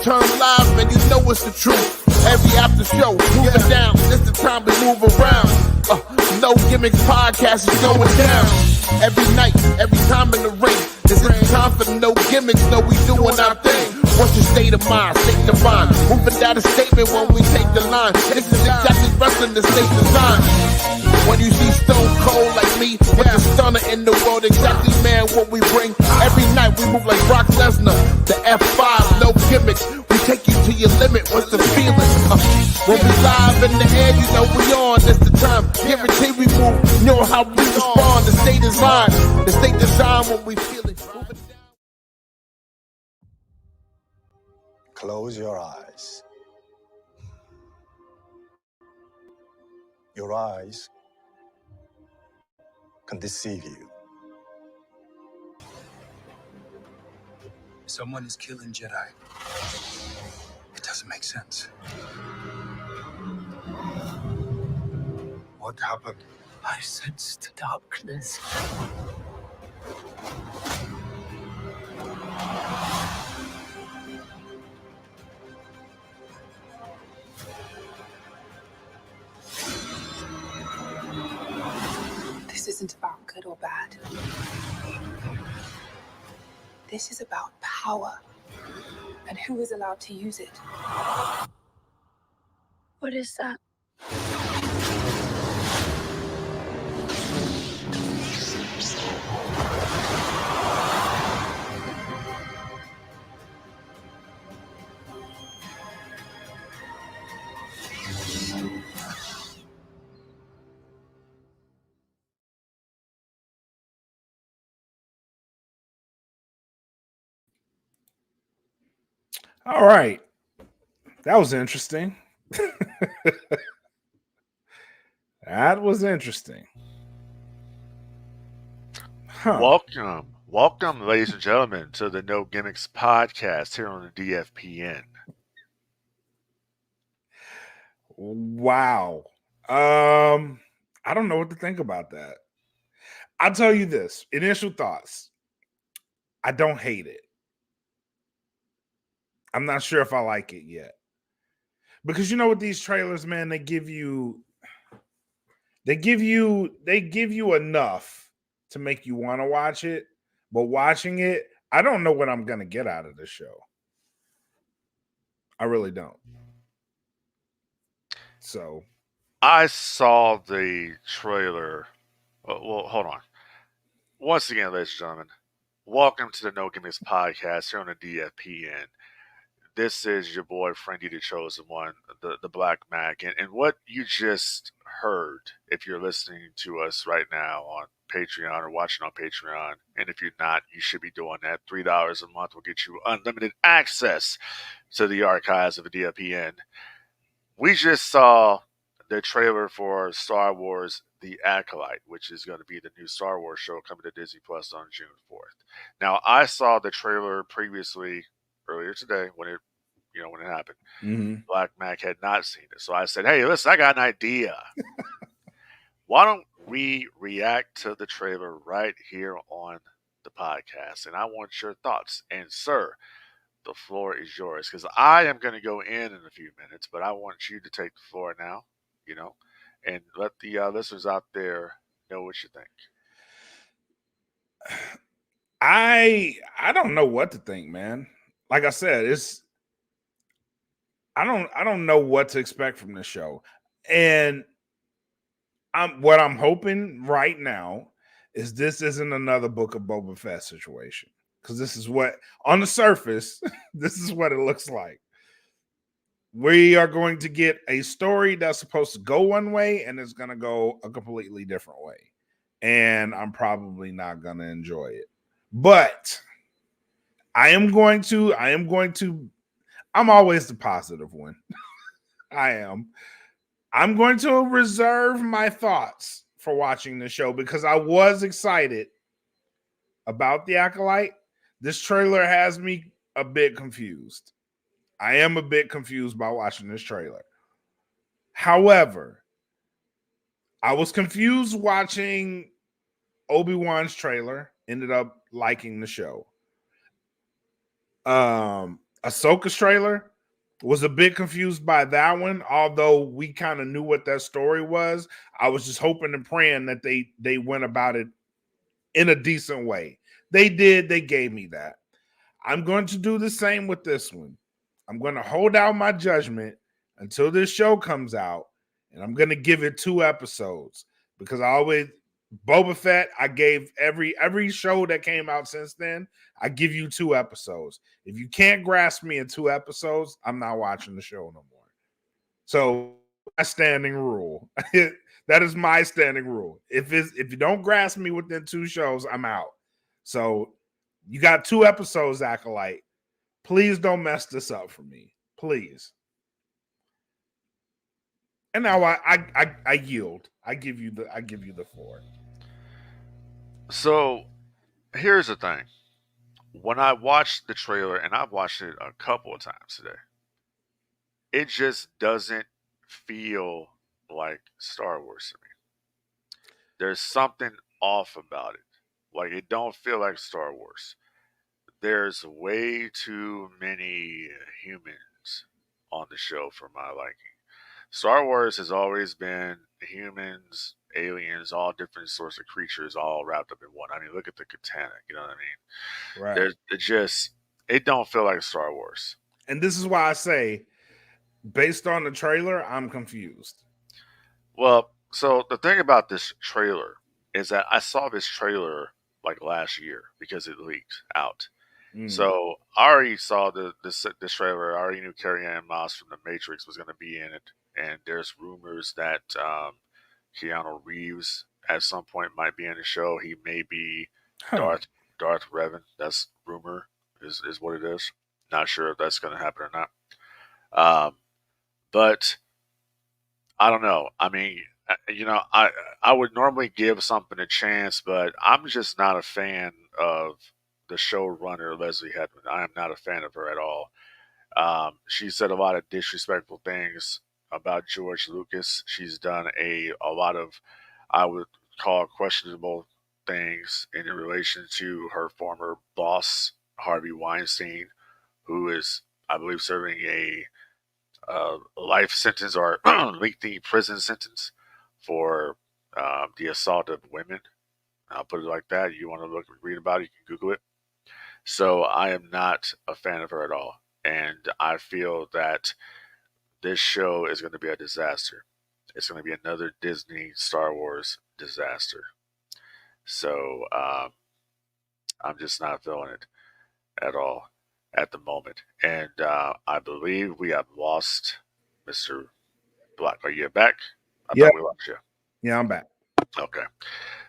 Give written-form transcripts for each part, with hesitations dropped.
turn live, and you know it's the truth. Every after show, moving down, this the time to move around. No Gimmicks podcast is going down. Every night, every time in the ring. This is time for no gimmicks, no, we doing our thing. What's your state of mind? State of mind. Moving down a statement when we take the line. This is exactly wrestling the state design. When you see Stone Cold like me, with the stunner in the world, exactly, man, what we bring. Every night we move like Brock Lesnar, the F5, no gimmicks. We take you to your limit, what's the feeling? When we live in the air, you know we on, that's the time. Guarantee we move, you know how we respond. The state design when we feel it. Close your eyes. Your eyes can deceive you. Someone is killing Jedi. It doesn't make sense. What happened? I sensed darkness. This isn't about good or bad. This is about power and who is allowed to use it. What is that? All right. That was interesting. That was interesting. Huh. Welcome, ladies and gentlemen, to the No Gimmicks podcast here on the DFPN. Wow. I don't know what to think about that. I'll tell you this. Initial thoughts. I don't hate it. I'm not sure if I like it yet. Because you know what these trailers, man, they give you enough to make you want to watch it, but watching it, I don't know what I'm going to get out of the show. I really don't. So I saw the trailer. Well, hold on. Once again, ladies and gentlemen, welcome to the No Gimmicks podcast here on the DFPN. This is your boy, Frank Dee, the chosen one, the Black Mac. And what you just heard, if you're listening to us right now on Patreon or watching on Patreon, and if you're not, you should be doing that. $3 a month will get you unlimited access to the archives of the DFPN. We just saw the trailer for Star Wars The Acolyte, which is going to be the new Star Wars show coming to Disney Plus on June 4th. Now, I saw the trailer previously earlier today when it happened. mm-hmm. Black Mac had not seen it. So I said, hey, listen, I got an idea. Why don't we react to the trailer right here on the podcast? And I want your thoughts. And sir, the floor is yours, because I am going to go in a few minutes, but I want you to take the floor now, and let the listeners out there know what you think. I don't know what to think, man. Like I said, I don't know what to expect from this show. And what I'm hoping right now is this isn't another Book of Boba Fett situation. Because this is what, on the surface, this is what it looks like. We are going to get a story that's supposed to go one way and it's going to go a completely different way. And I'm probably not going to enjoy it. But I'm always the positive one. I am. I'm going to reserve my thoughts for watching the show because I was excited about The Acolyte. This trailer has me a bit confused. I am a bit confused by watching this trailer. However, I was confused watching Obi-Wan's trailer, ended up liking the show. Ahsoka's trailer was a bit confused by that one, although we kind of knew what that story was. I was just hoping and praying that they went about it in a decent way. They did. They gave me that. I'm going to do the same with this one. I'm going to hold out my judgment until this show comes out, and I'm going to give it 2 episodes because I always Boba Fett. I gave every show that came out since then. I give you 2 episodes. If you can't grasp me in 2 episodes, I'm not watching the show no more. So my standing rule. That is my standing rule. If you don't grasp me within 2 shows, I'm out. So you got 2 episodes, Acolyte. Please don't mess this up for me. Please. And now I yield. I give you the 4. So here's the thing. When I watched the trailer, and I've watched it a couple of times today, it just doesn't feel like Star Wars to me. There's something off about it. Like, it don't feel like Star Wars. There's way too many humans on the show for my liking. Star Wars has always been humans, aliens, all different sorts of creatures all wrapped up in one. I mean, look at the katana, you know what I mean? Right. There's it don't feel like Star Wars. And this is why I say, based on the trailer, I'm confused. Well, so the thing about this trailer is that I saw this trailer like last year because it leaked out. So I already saw this trailer. I already knew Carrie-Anne Moss from The Matrix was going to be in it, and there's rumors that Keanu Reeves at some point might be in the show. He may be Darth Revan. That's rumor is what it is. Not sure if that's going to happen or not. But I don't know. I mean, I would normally give something a chance, but I'm just not a fan of the showrunner Leslie Hedman. I am not a fan of her at all. She said a lot of disrespectful things about George Lucas. She's done a lot of, I would call, questionable things in relation to her former boss, Harvey Weinstein, who is, I believe, serving a life sentence or lengthy prison sentence for the assault of women. I'll put it like that. You want to read about it, you can Google it. So I am not a fan of her at all. And I feel that this show is going to be a disaster. It's going to be another Disney Star Wars disaster. So I'm just not feeling it at all at the moment. And I believe we have lost Mr. Black. Are you back? I thought we lost you. Yeah, I'm back. Okay.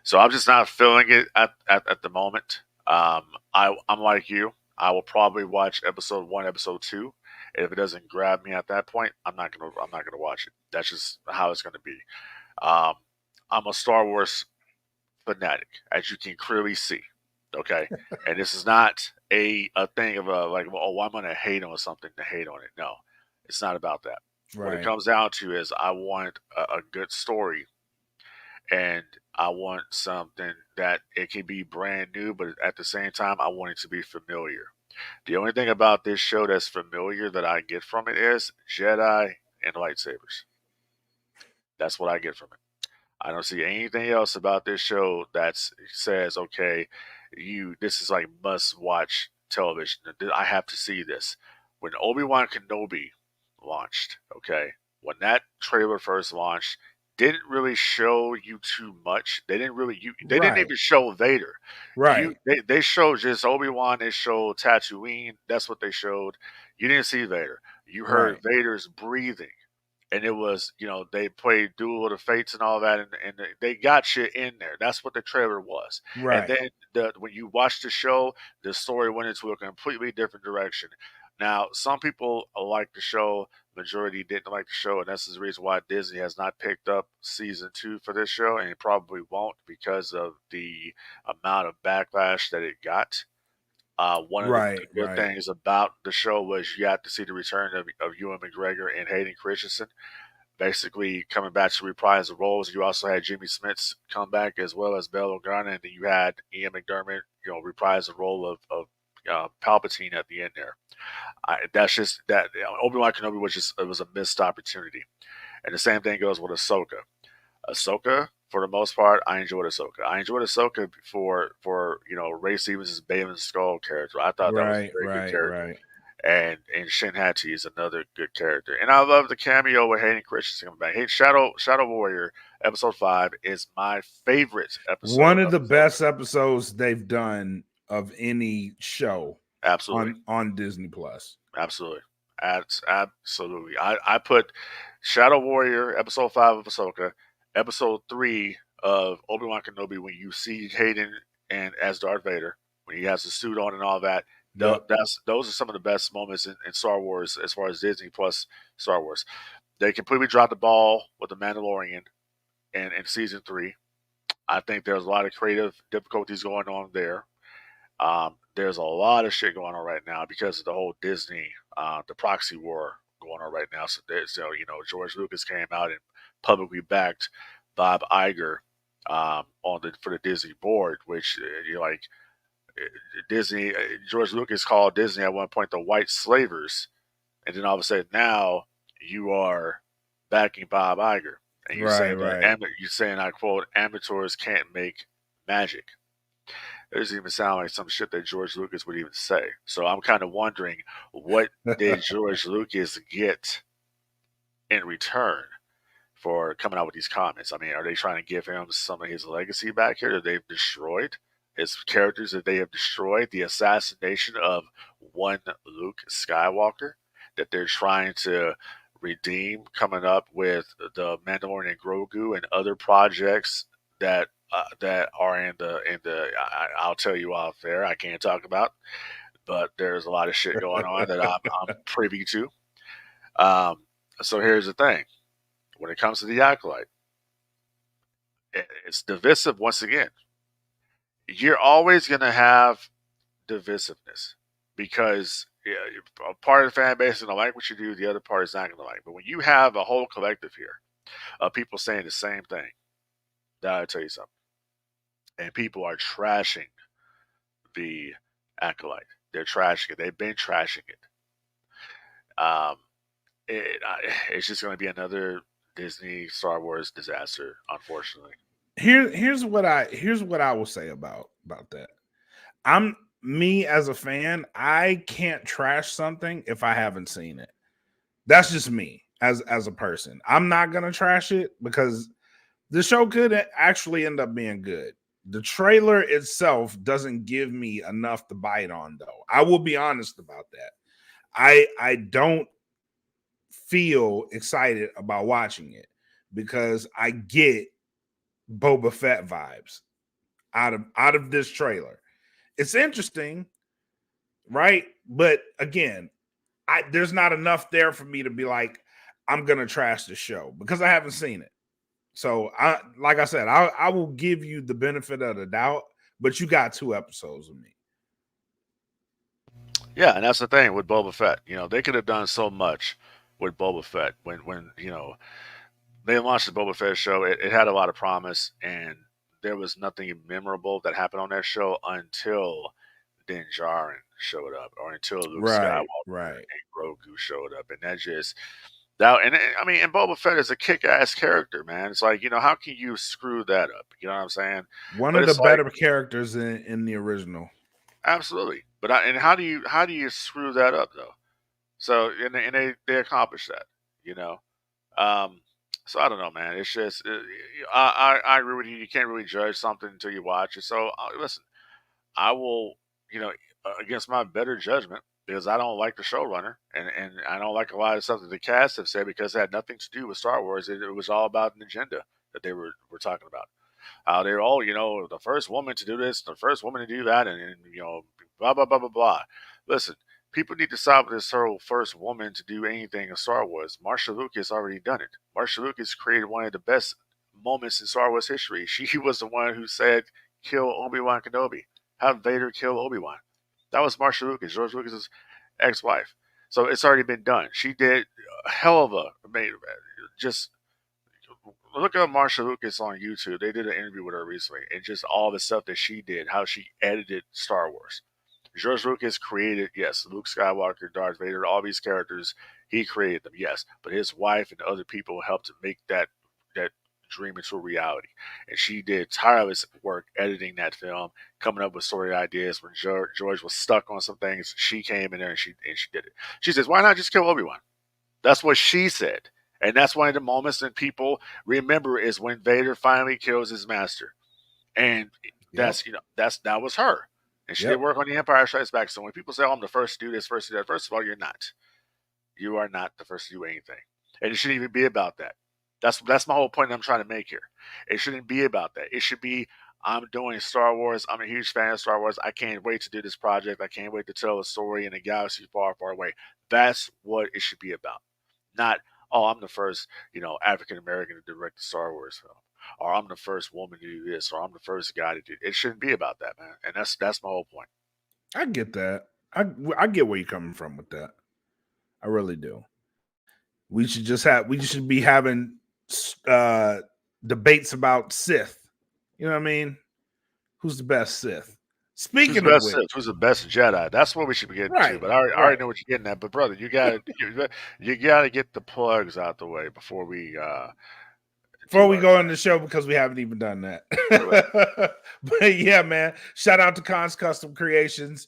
So I'm just not feeling it at the moment. I'm like you. I will probably watch episode 1, episode 2. And if it doesn't grab me at that point, I'm not gonna watch it. That's just how it's gonna be. I'm a Star Wars fanatic, as you can clearly see. Okay, and this is not a thing of I'm gonna hate on something to hate on it. No, it's not about that. Right. What it comes down to is I want a good story, and I want something that it can be brand new, but at the same time, I want it to be familiar. The only thing about this show that's familiar that I get from it is Jedi and lightsabers. That's what I get from it. I don't see anything else about this show that says, okay, this is like must watch television. I have to see this. When Obi-Wan Kenobi launched, okay, when that trailer first launched, didn't really show you too much. They didn't even show Vader. Right. They showed just Obi-Wan, they showed Tatooine. That's what they showed. You didn't see Vader. You heard Vader's breathing. And it was, they played Duel of the Fates and all that, and they got you in there. That's what the trailer was. Right. And then when you watch the show, the story went into a completely different direction. Now, some people like the show, majority didn't like the show, and that's the reason why Disney has not picked up season 2 for this show, and it probably won't because of the amount of backlash that it got. One of the good things about the show was you had to see the return of Ewan McGregor and Hayden Christensen, basically coming back to reprise the roles. You also had Jimmy Smits come back as well as Bell Organa, and then you had Ian McDermott, reprise the role of Palpatine at the end there. That's just that Obi-Wan Kenobi was a missed opportunity, and the same thing goes with Ahsoka. Ahsoka, for the most part, I enjoyed Ahsoka. I enjoyed Ahsoka for Ray Stevens' Baylan Skull character. I thought that was a very good character. Right. And Shin Hati is another good character. And I love the cameo with Hayden Christensen coming back. Hey, Shadow Warrior episode 5 is my favorite episode. One of the best episodes they've done of any show. Absolutely. On Disney Plus. Absolutely. Absolutely. I put Shadow Warrior episode 5 of Ahsoka, episode 3 of Obi-Wan Kenobi when you see Hayden and as Darth Vader, when he has the suit on and all that. Yep. Those are some of the best moments in Star Wars as far as Disney Plus Star Wars. They completely dropped the ball with The Mandalorian in season 3. I think there's a lot of creative difficulties going on there. There's a lot of shit going on right now because of the whole Disney, the proxy war going on right now. So George Lucas came out and publicly backed Bob Iger for the Disney board, which Disney, George Lucas called Disney at one point the white slavers, and then all of a sudden now you are backing Bob Iger, and you're saying I quote, amateurs can't make magic. It doesn't even sound like some shit that George Lucas would even say. So I'm kind of wondering, what did George Lucas get in return for coming out with these comments? I mean, are they trying to give him some of his legacy back here that they've destroyed? His characters that they have destroyed, the assassination of one Luke Skywalker that they're trying to redeem, coming up with the Mandalorian and Grogu and other projects that are in the I'll tell you off there, I can't talk about, but there's a lot of shit going on that I'm privy to. So here's the thing: when it comes to the Acolyte, it's divisive once again. You're always going to have divisiveness because a part of the fan base is going to like what you do, the other part is not going to like. But when you have a whole collective here of people saying the same thing, then I'll tell you something. And people are trashing the Acolyte. They're trashing it. They've been trashing it. It's just going to be another Disney Star Wars disaster, unfortunately. Here's what I will say about that. Me as a fan, I can't trash something if I haven't seen it. That's just me as a person. I'm not gonna trash it because the show could actually end up being good. The trailer itself doesn't give me enough to bite on, though. I will be honest about that. I don't feel excited about watching it because I get Boba Fett vibes out of this trailer. It's interesting, right? But again, there's not enough there for me to be like, I'm gonna trash the show because I haven't seen it. So like I said, I will give you the benefit of the doubt, but you got 2 episodes with me. Yeah, and that's the thing with Boba Fett. They could have done so much with Boba Fett when they launched the Boba Fett show. It had a lot of promise, and there was nothing memorable that happened on that show until Din Djarin showed up, or until Luke Skywalker and Grogu showed up, and and Boba Fett is a kick-ass character, man. It's like, how can you screw that up? You know what I'm saying? One of the better characters in the original. Absolutely, but how do you screw that up though? So and they accomplished that, So I don't know, man. It's just I agree with you. You can't really judge something until you watch it. So listen, I will, against my better judgment, because I don't like the showrunner and I don't like a lot of stuff that the cast have said because it had nothing to do with Star Wars. It was all about an agenda that they were talking about. They're all, the first woman to do this, the first woman to do that, and blah, blah, blah, blah, blah. Listen, people need to stop this whole first woman to do anything in Star Wars. Marsha Lucas already done it. Marsha Lucas created one of the best moments in Star Wars history. She was the one who said, kill Obi-Wan Kenobi. Have Vader kill Obi-Wan. That was Marsha Lucas, George Lucas's ex-wife. So it's already been done. She did a hell of just look up Marsha Lucas on YouTube. They did an interview with her recently, and just all the stuff that she did, how she edited Star Wars. George Lucas created, yes, Luke Skywalker, Darth Vader, all these characters. He created them, yes, but his wife and other people helped to make that dream into a reality. And she did tireless work editing that film, coming up with story ideas. When George was stuck on some things, she came in there and she did it. She says, "Why not just kill Obi-Wan?" That's what she said. And that's one of the moments that people remember is when Vader finally kills his master. And that's that was her. And she did work on the Empire Strikes Back. So when people say, "Oh, I'm the first to do this, first to do that," first of all, you're not. You are not the first to do anything. And it shouldn't even be about that. That's my whole point I'm trying to make here. It shouldn't be about that. It should be, I'm doing Star Wars. I'm a huge fan of Star Wars. I can't wait to do this project. I can't wait to tell a story in a galaxy far, far away. That's what it should be about. Not, oh, I'm the first, African American to direct a Star Wars film. Or I'm the first woman to do this, or I'm the first guy to do it. It shouldn't be about that, man. And that's my whole point. I get that. I get where you're coming from with that. I really do. We should be having debates about Sith. You know what I mean? Who's the best Sith? Speaking of which, who's the best Jedi? That's what we should be getting to. But I already know what you're getting at. But brother, you got to get the plugs out the way before we go on the show, because we haven't even done that. But yeah, man, shout out to Cons Custom Creations.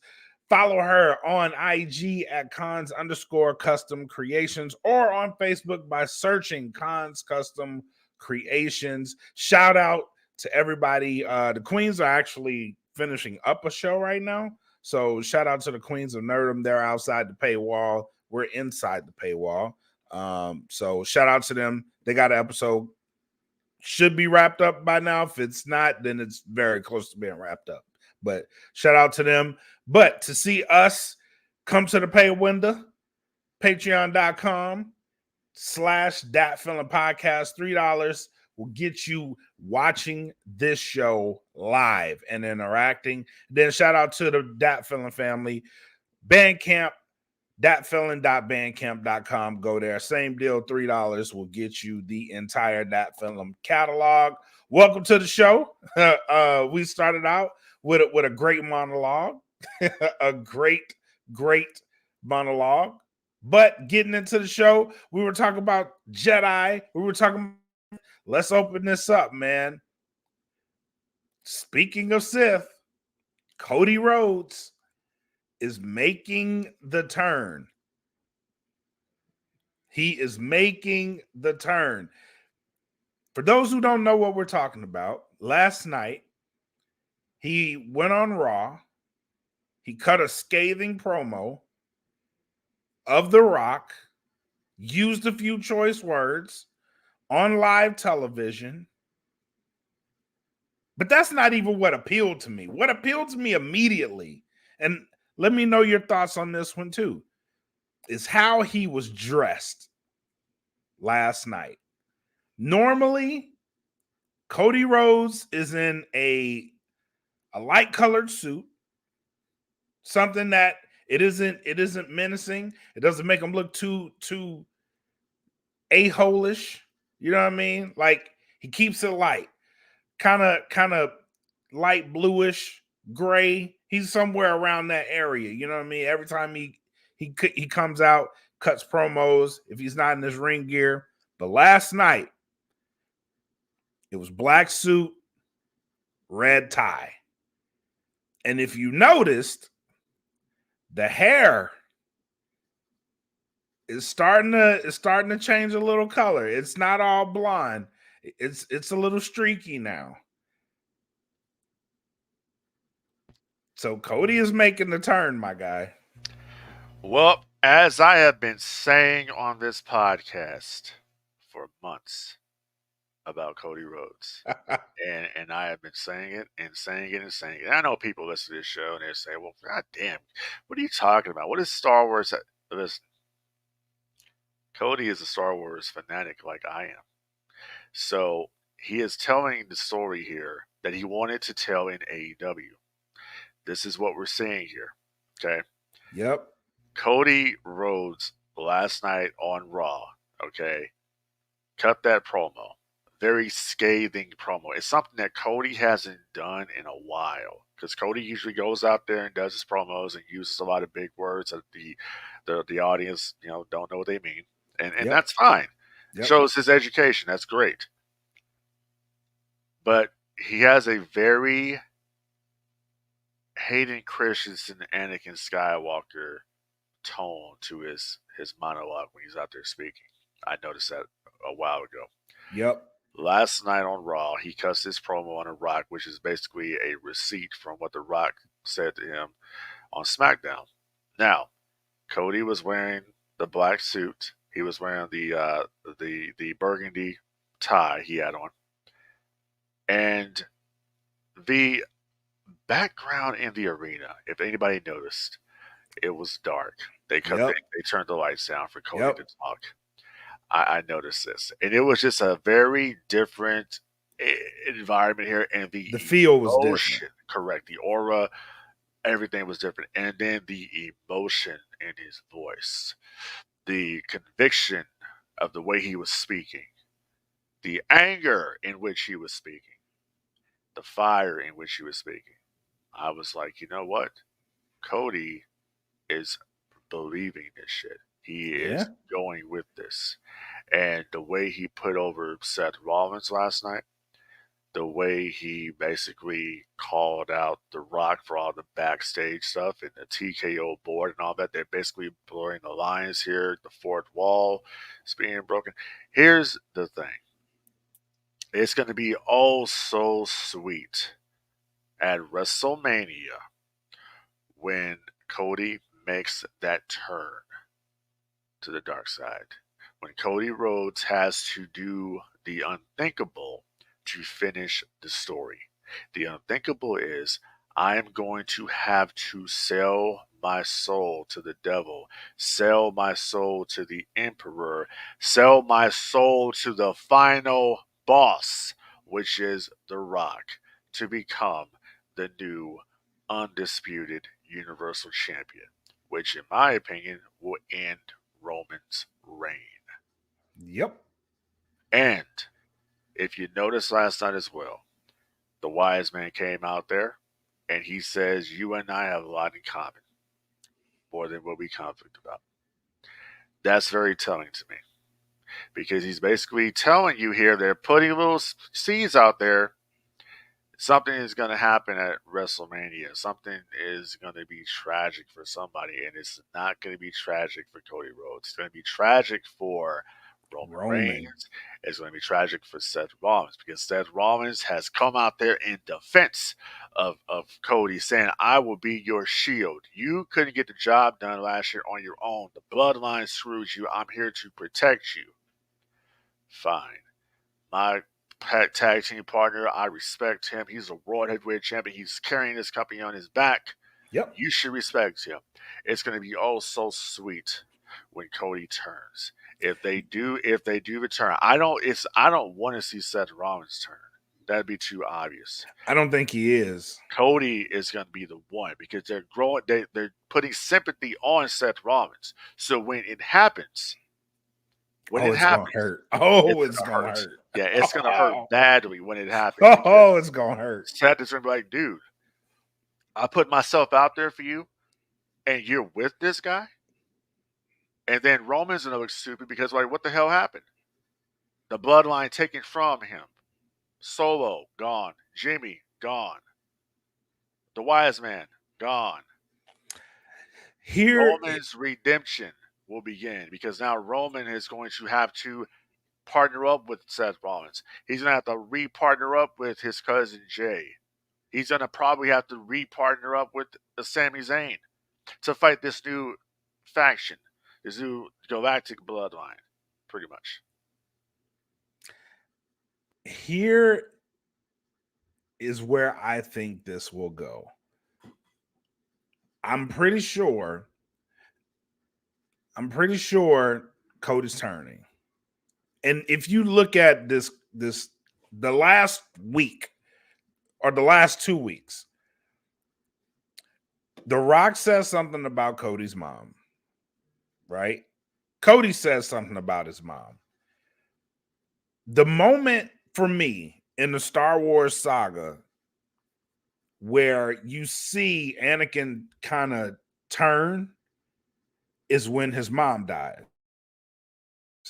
Follow her on IG at Cons_Custom Creations, or on Facebook by searching Cons Custom Creations. Shout out to everybody. The Queens are actually finishing up a show right now. So shout out to the Queens of Nerdom. They're outside the paywall. We're inside the paywall. So shout out to them. They got an episode. Should be wrapped up by now. If it's not, then it's very close to being wrapped up. But shout out to them. But to see us, come to the pay window, patreon.com/DatFeelingPodcast. $3 will get you watching this show live and interacting. Then shout out to the Dat Feeling family. Bandcamp, datfeeling.bandcamp.com. Go there. Same deal, $3 will get you the entire Dat Feeling catalog. Welcome to the show. We started out with a great monologue. A great monologue. But getting into the show, we were talking about Jedi. Let's open this up, man. Speaking of Sith, Cody Rhodes is making the turn. He is making the turn. For those who don't know what we're talking about, last night, he went on Raw. He cut a scathing promo of The Rock, used a few choice words on live television. But that's not even what appealed to me. What appealed to me immediately, and let me know your thoughts on this one too, is how he was dressed last night. Normally, Cody Rhodes is in a light colored suit, something that it isn't menacing. It doesn't make him look too a-hole-ish. You know what I mean? Like, he keeps it light, kind of light bluish, gray. He's somewhere around that area. You know what I mean? Every time he comes out, cuts promos, if he's not in his ring gear. But last night, it was black suit, red tie. And if you noticed, the hair is starting to change a little color. It's not all blonde. It's a little streaky now. So Cody is making the turn, my guy. Well, as I have been saying on this podcast for months about Cody Rhodes, and I have been saying it and saying it and saying it. And I know people listen to this show and they say, "Well, god damn, what are you talking about? What is Star Wars?" Listen, Cody is a Star Wars fanatic like I am. So he is telling the story here that he wanted to tell in AEW. This is what we're seeing here. Okay. Yep. Cody Rhodes last night on Raw, okay, cut that promo. very scathing promo. It's something that Cody hasn't done in a while, because Cody usually goes out there and does his promos and uses a lot of big words that the audience, don't know what they mean, and Yep. that's fine. Yep. Shows his education. That's great. But he has a very Hayden Christensen, Anakin Skywalker tone to his monologue when he's out there speaking. I noticed that a while ago. Yep. Last night on Raw, he cussed his promo on The Rock, which is basically a receipt from what The Rock said to him on SmackDown. Now, Cody was wearing the black suit. He was wearing the burgundy tie he had on. And the background in the arena, if anybody noticed, it was dark. They turned the lights down for Cody to talk. I noticed this, and it was just a very different environment here, and the feel was different. Correct, the aura, everything was different, and then the emotion in his voice, the conviction of the way he was speaking, the anger in which he was speaking, the fire in which he was speaking. I was like, you know what? Cody is believing this shit. He is going with this. And the way he put over Seth Rollins last night, the way he basically called out The Rock for all the backstage stuff and the TKO board and all that, they're basically blurring the lines here. The fourth wall is being broken. Here's the thing. It's going to be oh so sweet at WrestleMania when Cody makes that turn to the dark side. When Cody Rhodes has to do the unthinkable to finish the story. The unthinkable is, I am going to have to sell my soul to the devil, sell my soul to the emperor, sell my soul to the final boss, which is The Rock, to become the new undisputed Universal Champion, which in my opinion will end Roman's reign. Yep. And if you noticed last night as well, the wise man came out there and he says, you and I have a lot in common, more than what we conflict about. That's very telling to me, because he's basically telling you here, they're putting little seeds out there. Something is going to happen at WrestleMania. Something is going to be tragic for somebody, and it's not going to be tragic for Cody Rhodes. It's going to be tragic for Roman Reigns. It's going to be tragic for Seth Rollins, because Seth Rollins has come out there in defense of Cody, saying, I will be your shield. You couldn't get the job done last year on your own. The bloodline screwed you. I'm here to protect you. Fine. My tag team partner, I respect him. He's a world heavyweight champion. He's carrying this company on his back. Yep. You should respect him. It's going to be oh so sweet when Cody turns. If they do return, I don't want to see Seth Rollins turn. That'd be too obvious. I don't think he is. Cody is going to be the one, because they're putting sympathy on Seth Rollins. So when it happens, it's gonna hurt. It's gonna hurt. Yeah, it's gonna hurt badly when it happens. It's gonna hurt. Seth is gonna be like, dude, I put myself out there for you, and you're with this guy. And then Roman's gonna look stupid because, like, what the hell happened? The bloodline taken from him. Solo gone. Jimmy gone. The wise man gone. Roman's redemption will begin, because now Roman is going to have to partner up with Seth Rollins. He's going to have to re-partner up with his cousin Jay. He's going to probably have to re-partner up with Sami Zayn to fight this new faction, this new galactic bloodline, pretty much. Here is where I think this will go. I'm pretty sure Cody's turning. And if you look at the last week or the last 2 weeks, The Rock says something about Cody's mom, right? Cody says something about his mom. The moment for me, in the Star Wars saga, where you see Anakin kind of turn is when his mom died.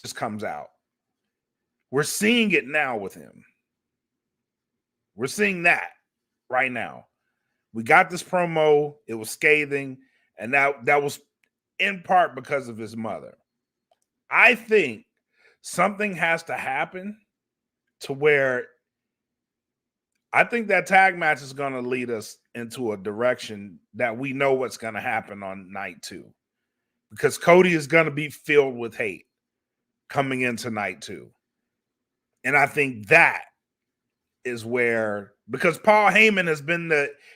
This comes out. We're seeing it now with him. We're seeing that right now. We got this promo. It was scathing, and that was in part because of his mother. I think something has to happen to where I think that tag match is going to lead us into a direction that we know what's going to happen on night 2. Because Cody is going to be filled with hate coming into night 2. And I think that is where, because Paul Heyman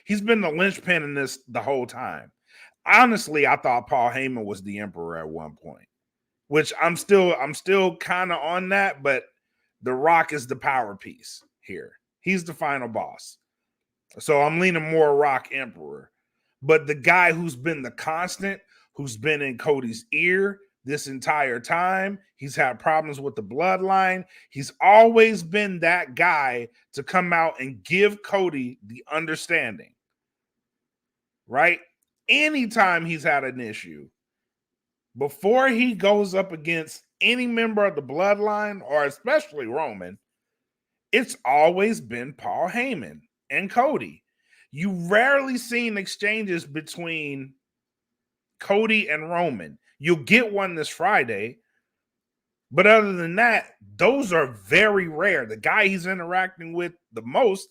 he's been the linchpin in this the whole time. Honestly, I thought Paul Heyman was the emperor at one point, which I'm still kind of on that, but The Rock is the power piece here. He's the final boss. So I'm leaning more Rock Emperor. But the guy who's been the constant, who's been in Cody's ear this entire time, he's had problems with the bloodline. He's always been that guy to come out and give Cody the understanding, right? Anytime he's had an issue, before he goes up against any member of the bloodline, or especially Roman, it's always been Paul Heyman and Cody. You rarely seen exchanges between Cody and Roman. You'll get one this Friday, but other than that, those are very rare. The guy he's interacting with the most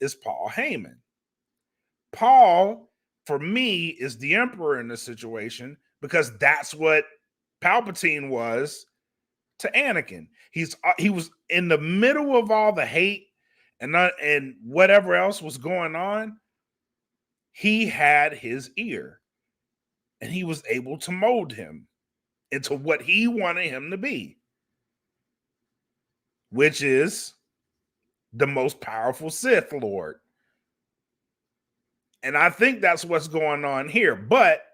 is Paul Heyman. Paul, for me, is the emperor in this situation because that's what Palpatine was to Anakin. He was in the middle of all the hate and whatever else was going on. He had his ear, and he was able to mold him into what he wanted him to be, which is the most powerful Sith Lord. And I think that's what's going on here. But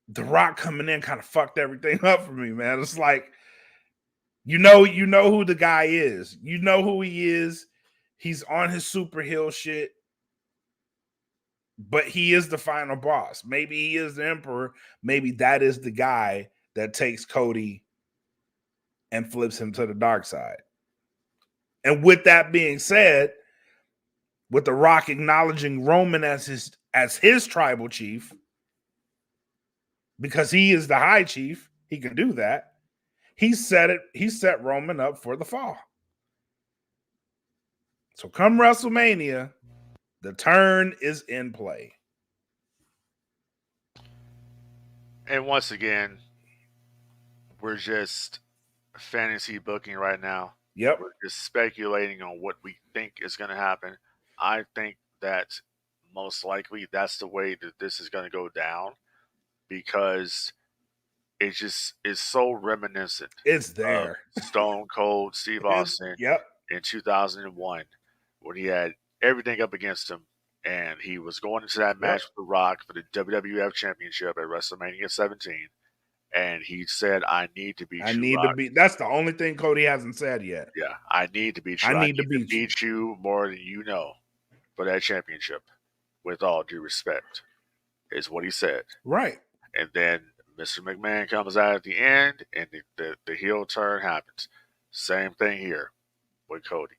The Rock coming in kind of fucked everything up for me, man. It's like, you know who the guy is. You know who he is. He's on his super heel shit. But he is the final boss. Maybe he is the emperor. Maybe that is the guy that takes Cody and flips him to the dark side. And with that being said, with The Rock acknowledging Roman as his tribal chief, because he is the high chief, he can do that. He set Roman up for the fall. So come WrestleMania, the turn is in play. And once again, we're just fantasy booking right now. Yep. We're just speculating on what we think is going to happen. I think that most likely that's the way that this is going to go down because it just is so reminiscent It's of there. Stone Cold Steve Austin Yep. in 2001 when he had everything up against him and he was going into that match with The Rock for the WWF Championship at WrestleMania 17. And he said, I need to beat you. That's the only thing Cody hasn't said yet. Yeah, I need to beat you. I need to beat you more than you know for that championship, with all due respect, is what he said. Right. And then Mr. McMahon comes out at the end, and the heel turn happens. Same thing here with Cody.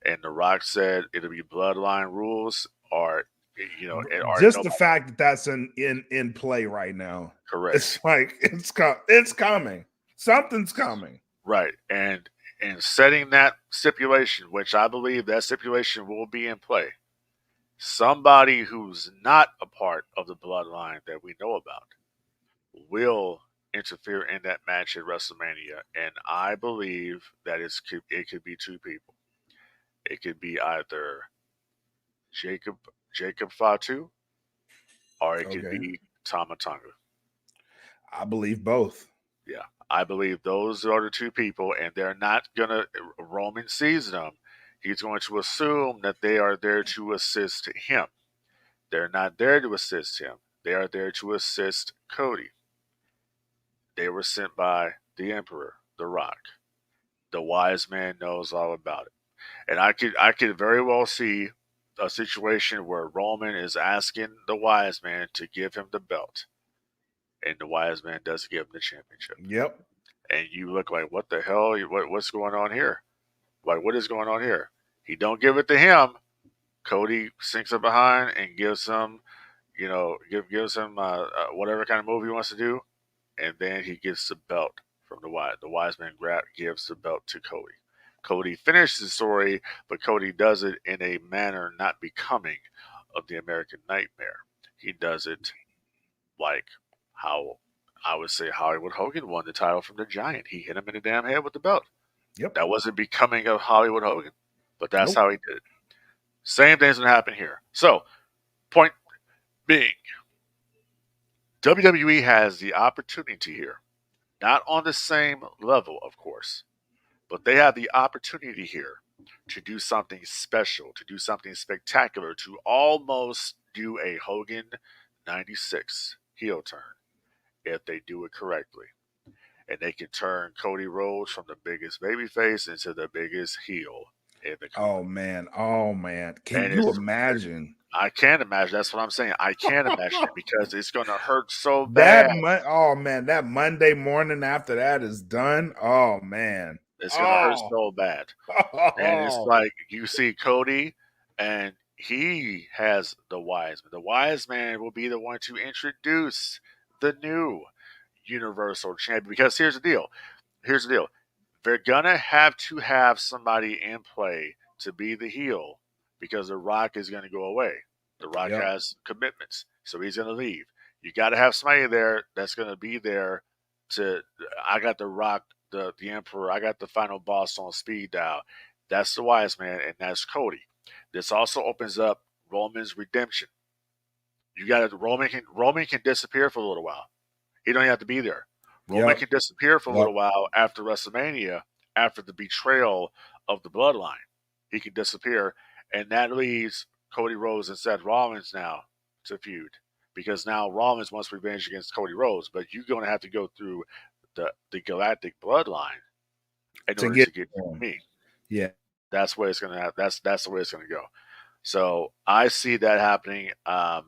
And The Rock said it'll be bloodline rules, or just the fact that that's in play right now. Correct. It's like it's coming. Something's coming. Right. And setting that stipulation, which I believe that stipulation will be in play, somebody who's not a part of the bloodline that we know about will interfere in that match at WrestleMania. And I believe that it could be two people. It could be either Jacob Fatu, or it could be Tama Tonga. I believe both. Yeah, I believe those are the two people, and they're not going to, Roman sees them. He's going to assume that they are there to assist him. They're not there to assist him. They are there to assist Cody. They were sent by the Emperor, The Rock. the wise man knows all about it. And I could very well see a situation where Roman is asking the wise man to give him the belt, and the wise man doesn't give him the championship. Yep. And you look like, what the hell? What's going on here? Like, what is going on here? He don't give it to him. Cody sinks up behind and gives him, gives him whatever kind of move he wants to do, and then he gets the belt from the wise. The wise man gives the belt to Cody. Cody finishes the story, but Cody does it in a manner not becoming of the American Nightmare. He does it like how I would say Hollywood Hogan won the title from the Giant. He hit him in the damn head with the belt. Yep. That wasn't becoming of Hollywood Hogan, but that's Nope. how he did it. Same thing's going to happen here. So, point being, WWE has the opportunity here, not on the same level, of course, but they have the opportunity here to do something special, to do something spectacular, to almost do a Hogan 96 heel turn if they do it correctly. And they can turn Cody Rhodes from the biggest babyface into the biggest heel in the company. Oh man. Can And you imagine? I can't imagine. That's what I'm saying. I can't imagine it because it's going to hurt so bad. That Monday morning after that is done. Oh man. It's going to hurt so bad. And it's like you see Cody, and he has the wise man. The wise man will be the one to introduce the new Universal Champion. Because here's the deal. They're going to have somebody in play to be the heel because The Rock is going to go away. The Rock has commitments, so he's going to leave. You got to have somebody there that's going to be there to. I got The Rock, the Emperor. I got the final boss on speed dial. That's the wise man, and that's Cody. This also opens up Roman's redemption. You got to Roman can disappear for a little while. He don't have to be there. Roman can disappear for a little while after WrestleMania, after the betrayal of the bloodline. He can disappear, and that leaves Cody Rhodes and Seth Rollins now to feud. Because now Rollins wants revenge against Cody Rhodes, but you're going to have to go through the Galactic bloodline in order to get to me. Yeah. That's where it's going to have. That's the way it's going to go. So I see that happening. I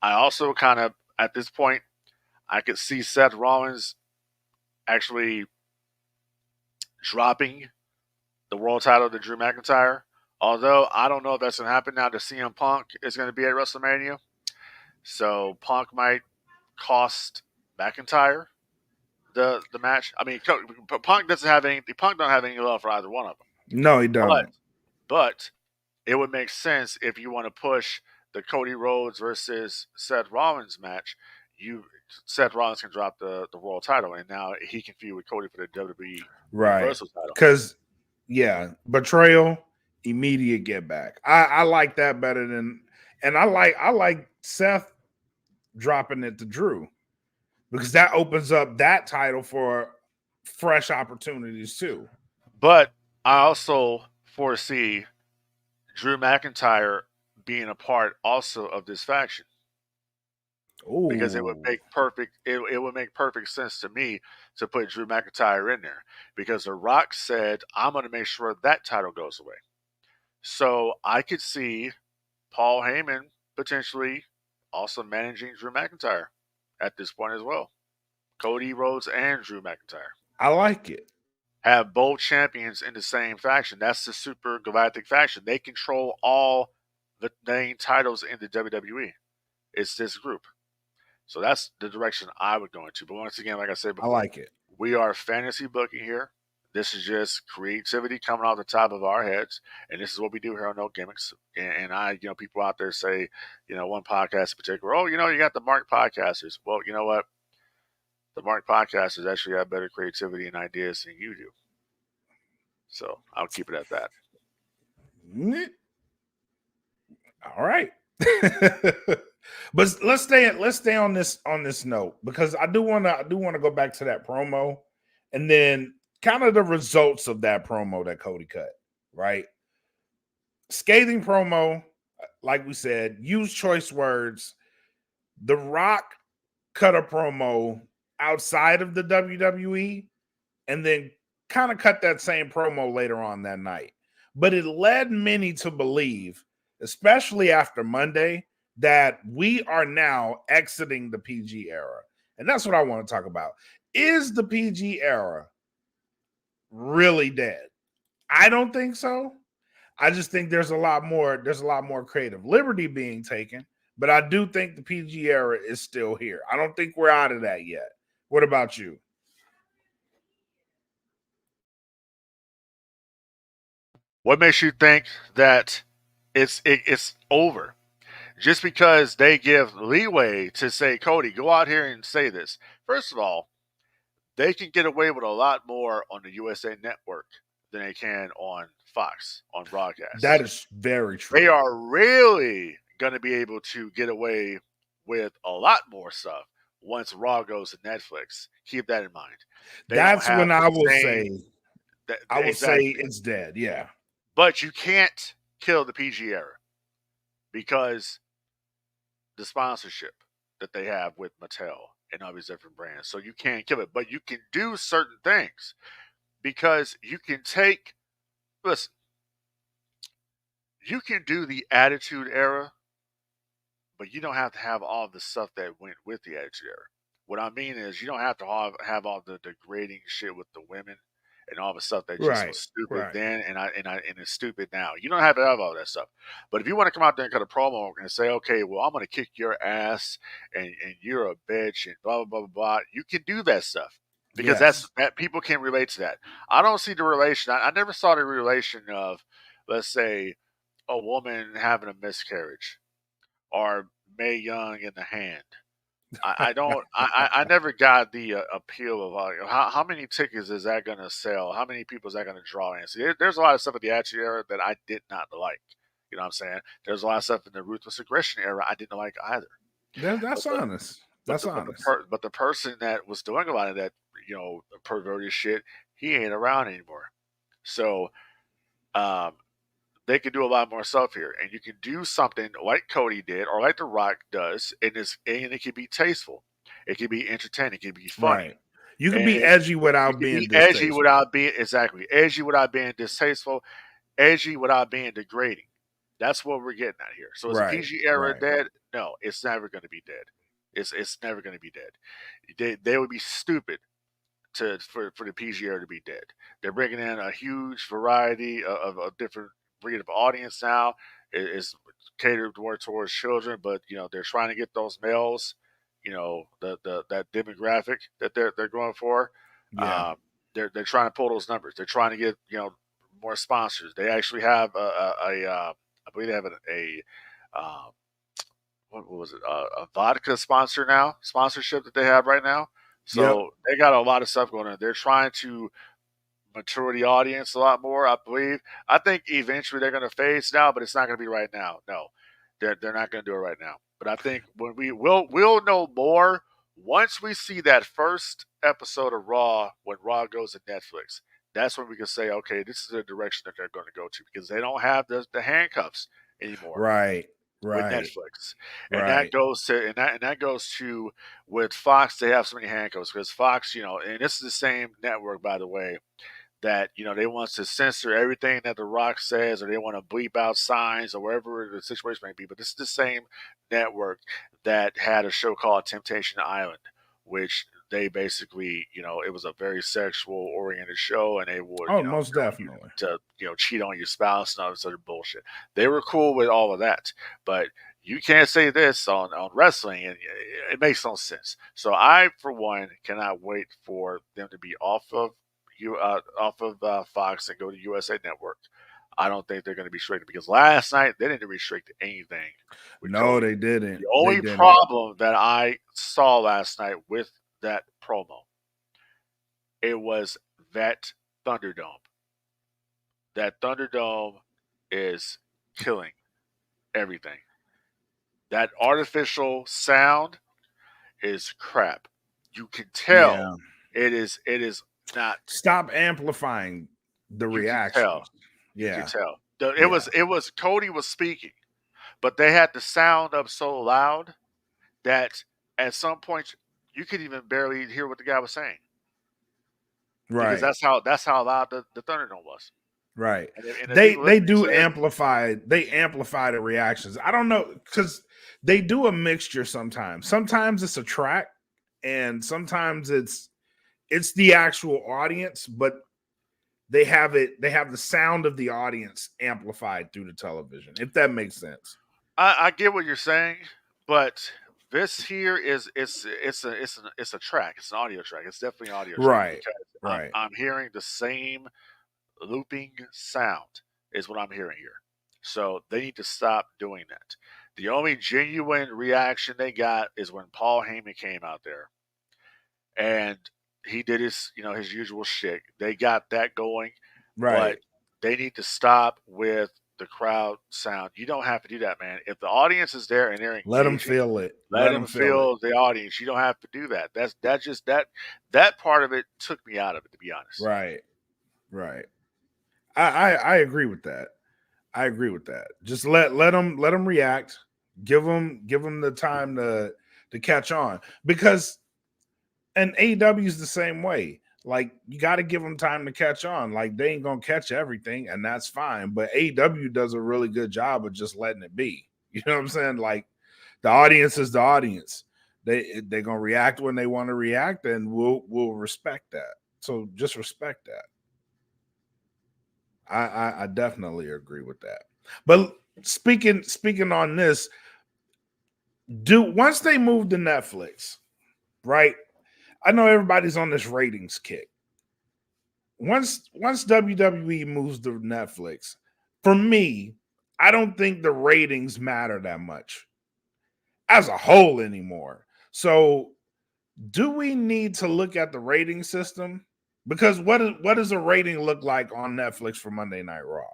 also kind of, at this point, I could see Seth Rollins actually dropping the world title to Drew McIntyre. Although I don't know if that's going to happen now that CM Punk is going to be at WrestleMania. So Punk might cost McIntyre the match. I mean, Punk doesn't have any. Punk don't have any love for either one of them. No, he don't. But it would make sense if you want to push the Cody Rhodes versus Seth Rollins match. Seth Rollins can drop the world title, and now he can feud with Cody for the WWE Universal title. Because, betrayal, immediate get back. I like that better than, and I like Seth dropping it to Drew because that opens up that title for fresh opportunities too. But I also foresee Drew McIntyre being a part also of this faction. Ooh. Because it would make perfect sense to me to put Drew McIntyre in there. Because The Rock said, I'm going to make sure that title goes away. So I could see Paul Heyman potentially also managing Drew McIntyre at this point as well. Cody Rhodes and Drew McIntyre. I like it. Have both champions in the same faction. That's the Super Galactic faction. They control all the main titles in the WWE. It's this group. So that's the direction I would go into. But once again, like I said before, I like it. We are fantasy booking here. This is just creativity coming off the top of our heads. And this is what we do here on No Gimmicks. And I, people out there say, one podcast in particular, you got the Mark podcasters. Well, you know what? The Mark podcasters actually have better creativity and ideas than you do. So I'll keep it at that. All right. But let's stay on this note, because I do want to go back to that promo and then kind of the results of that promo that Cody cut, right? Scathing promo, like we said, use choice words. The Rock cut a promo outside of the WWE and then kind of cut that same promo later on that night. But it led many to believe, especially after Monday, that we are now exiting the PG era. And that's what I want to talk about. Is the PG era really dead? I don't think so. I just think there's a lot more creative liberty being taken, but I do think the PG era is still here. I don't think we're out of that yet. What about you? What makes you think that it's over? Just because they give leeway to say, Cody, go out here and say this. First of all, they can get away with a lot more on the USA Network than they can on Fox, on broadcast. That is very true. They are really going to be able to get away with a lot more stuff once Raw goes to Netflix. Keep that in mind. That's when I will say exactly. it's dead. Yeah. But you can't kill the PG era because the sponsorship that they have with Mattel and all these different brands. So you can't kill it, but you can do certain things because you can listen, you can do the Attitude Era, but you don't have to have all the stuff that went with the Attitude Era. What I mean is you don't have to have all the degrading shit with the women and all the stuff that just was stupid then and it's stupid now. You don't have to have all that stuff. But if you want to come out there and cut a promo and say, okay, well, I'm going to kick your ass and you're a bitch and blah, blah, blah, blah, blah, you can do that stuff because that people can relate to that. I don't see the relation. I never saw the relation of, let's say, a woman having a miscarriage or Mae Young in the hand. I never got the appeal of how many tickets is that going to sell? How many people is that going to draw in? See, there's a lot of stuff in the Attitude Era that I did not like. You know what I'm saying? There's a lot of stuff in the Ruthless Aggression Era I didn't like either. That's honest. That's honest. But the person that was doing a lot of that, perverted shit, he ain't around anymore. So, they can do a lot more stuff here, and you can do something like Cody did or like The Rock does, and it can be tasteful, it can be entertaining, it can be funny. Right. You can be edgy without being distasteful. Edgy without being distasteful, edgy without being degrading. That's what we're getting at here. So is the PG era dead? No, it's never going to be dead. It's never going to be dead. They would be stupid for the PG era to be dead. They're bringing in a huge variety of different breed of audience now. It's catered more towards children, but they're trying to get those males, that demographic that they're going for. Yeah. They're trying to pull those numbers. They're trying to get more sponsors. They actually have I believe they have what was it, a vodka sponsorship that they have right now. So they got a lot of stuff going on. They're trying to mature the audience a lot more, I believe. I think eventually they're going to phase now, but it's not going to be right now. No, they're not going to do it right now. But I think when we'll know more once we see that first episode of Raw when Raw goes to Netflix. That's when we can say, okay, this is the direction that they're going to go to because they don't have the handcuffs anymore. Right. With Netflix, and that goes to with Fox. They have so many handcuffs because Fox, and this is the same network, by the way, that they want to censor everything that The Rock says, or they want to bleep out signs, or wherever the situation may be. But this is the same network that had a show called Temptation Island, which they basically, it was a very sexual oriented show, and they would, most definitely to cheat on your spouse and all this other bullshit. They were cool with all of that, but you can't say this on wrestling, and it makes no sense. So I, for one, cannot wait for them to be off of Fox and go to USA Network. I don't think they're going to be restricted because last night they didn't restrict anything. No, they didn't. The only problem that I saw last night with that promo, it was that Thunderdome. That Thunderdome is killing everything. That artificial sound is crap. You can tell it is not. Stop amplifying the reaction. You can tell. It was Cody was speaking, but they had the sound up so loud that at some point you could even barely hear what the guy was saying. Right. that's how loud the Thunderdome was. Right. And if They people they listening do to this, amplify the reactions. I don't know, because they do a mixture sometimes. Sometimes it's a track, and sometimes it's the actual audience, but they have the sound of the audience amplified through the television, if that makes sense. I get what you're saying, but this here is it's a track. It's an audio track. It's definitely an audio track Right. because Right. I'm hearing the same looping sound is what I'm hearing here. So they need to stop doing that. The only genuine reaction they got is when Paul Heyman came out there and he did his his usual shit. They got that going, Right. but they need to stop with the crowd sound. You don't have to do that, man. If the audience is there and they're Let them engaging, feel it. let Let them them feel it. feel the audience. You don't have to do that. That's just that part of it took me out of it, to be honest. Right. Right. I agree with that. I agree with that. Just let them react. Give them the time to catch on, because and AEW is the same way. Like, you got to give them time to catch on. Like, they ain't gonna catch everything, and that's fine. But AEW does a really good job of just letting it be. You know what I'm saying? Like, the audience is the audience. They're gonna react when they want to react, and we'll respect that. So just respect that. I definitely agree with that. But speaking on this, once they move to Netflix, right? I know everybody's on this ratings kick. Once WWE moves to Netflix, for me, I don't think the ratings matter that much as a whole anymore. So, do we need to look at the rating system? Because what does a rating look like on Netflix for Monday Night Raw?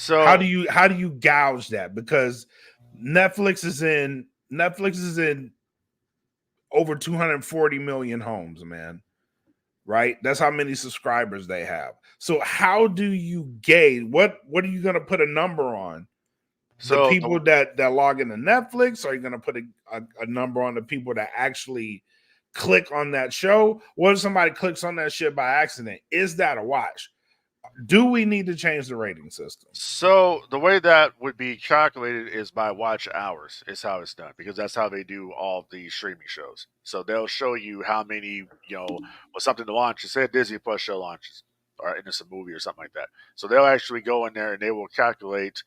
How do So you gouge that? Because Netflix is in over 240 million homes, man. Right? That's how many subscribers they have. So how do you gauge what are you going to put a number on? The so people that log into Netflix? Are you going to put a number on the people that actually click on that show? What if somebody clicks on that shit by accident? Is that a watch? Do we need to change the rating system? So the way that would be calculated is by watch hours. Is how it's done because that's how they do all the streaming shows. So they'll show you how many was something to launch. Say a Disney Plus show launches, or and it's a movie or something like that. So they'll actually go in there and they will calculate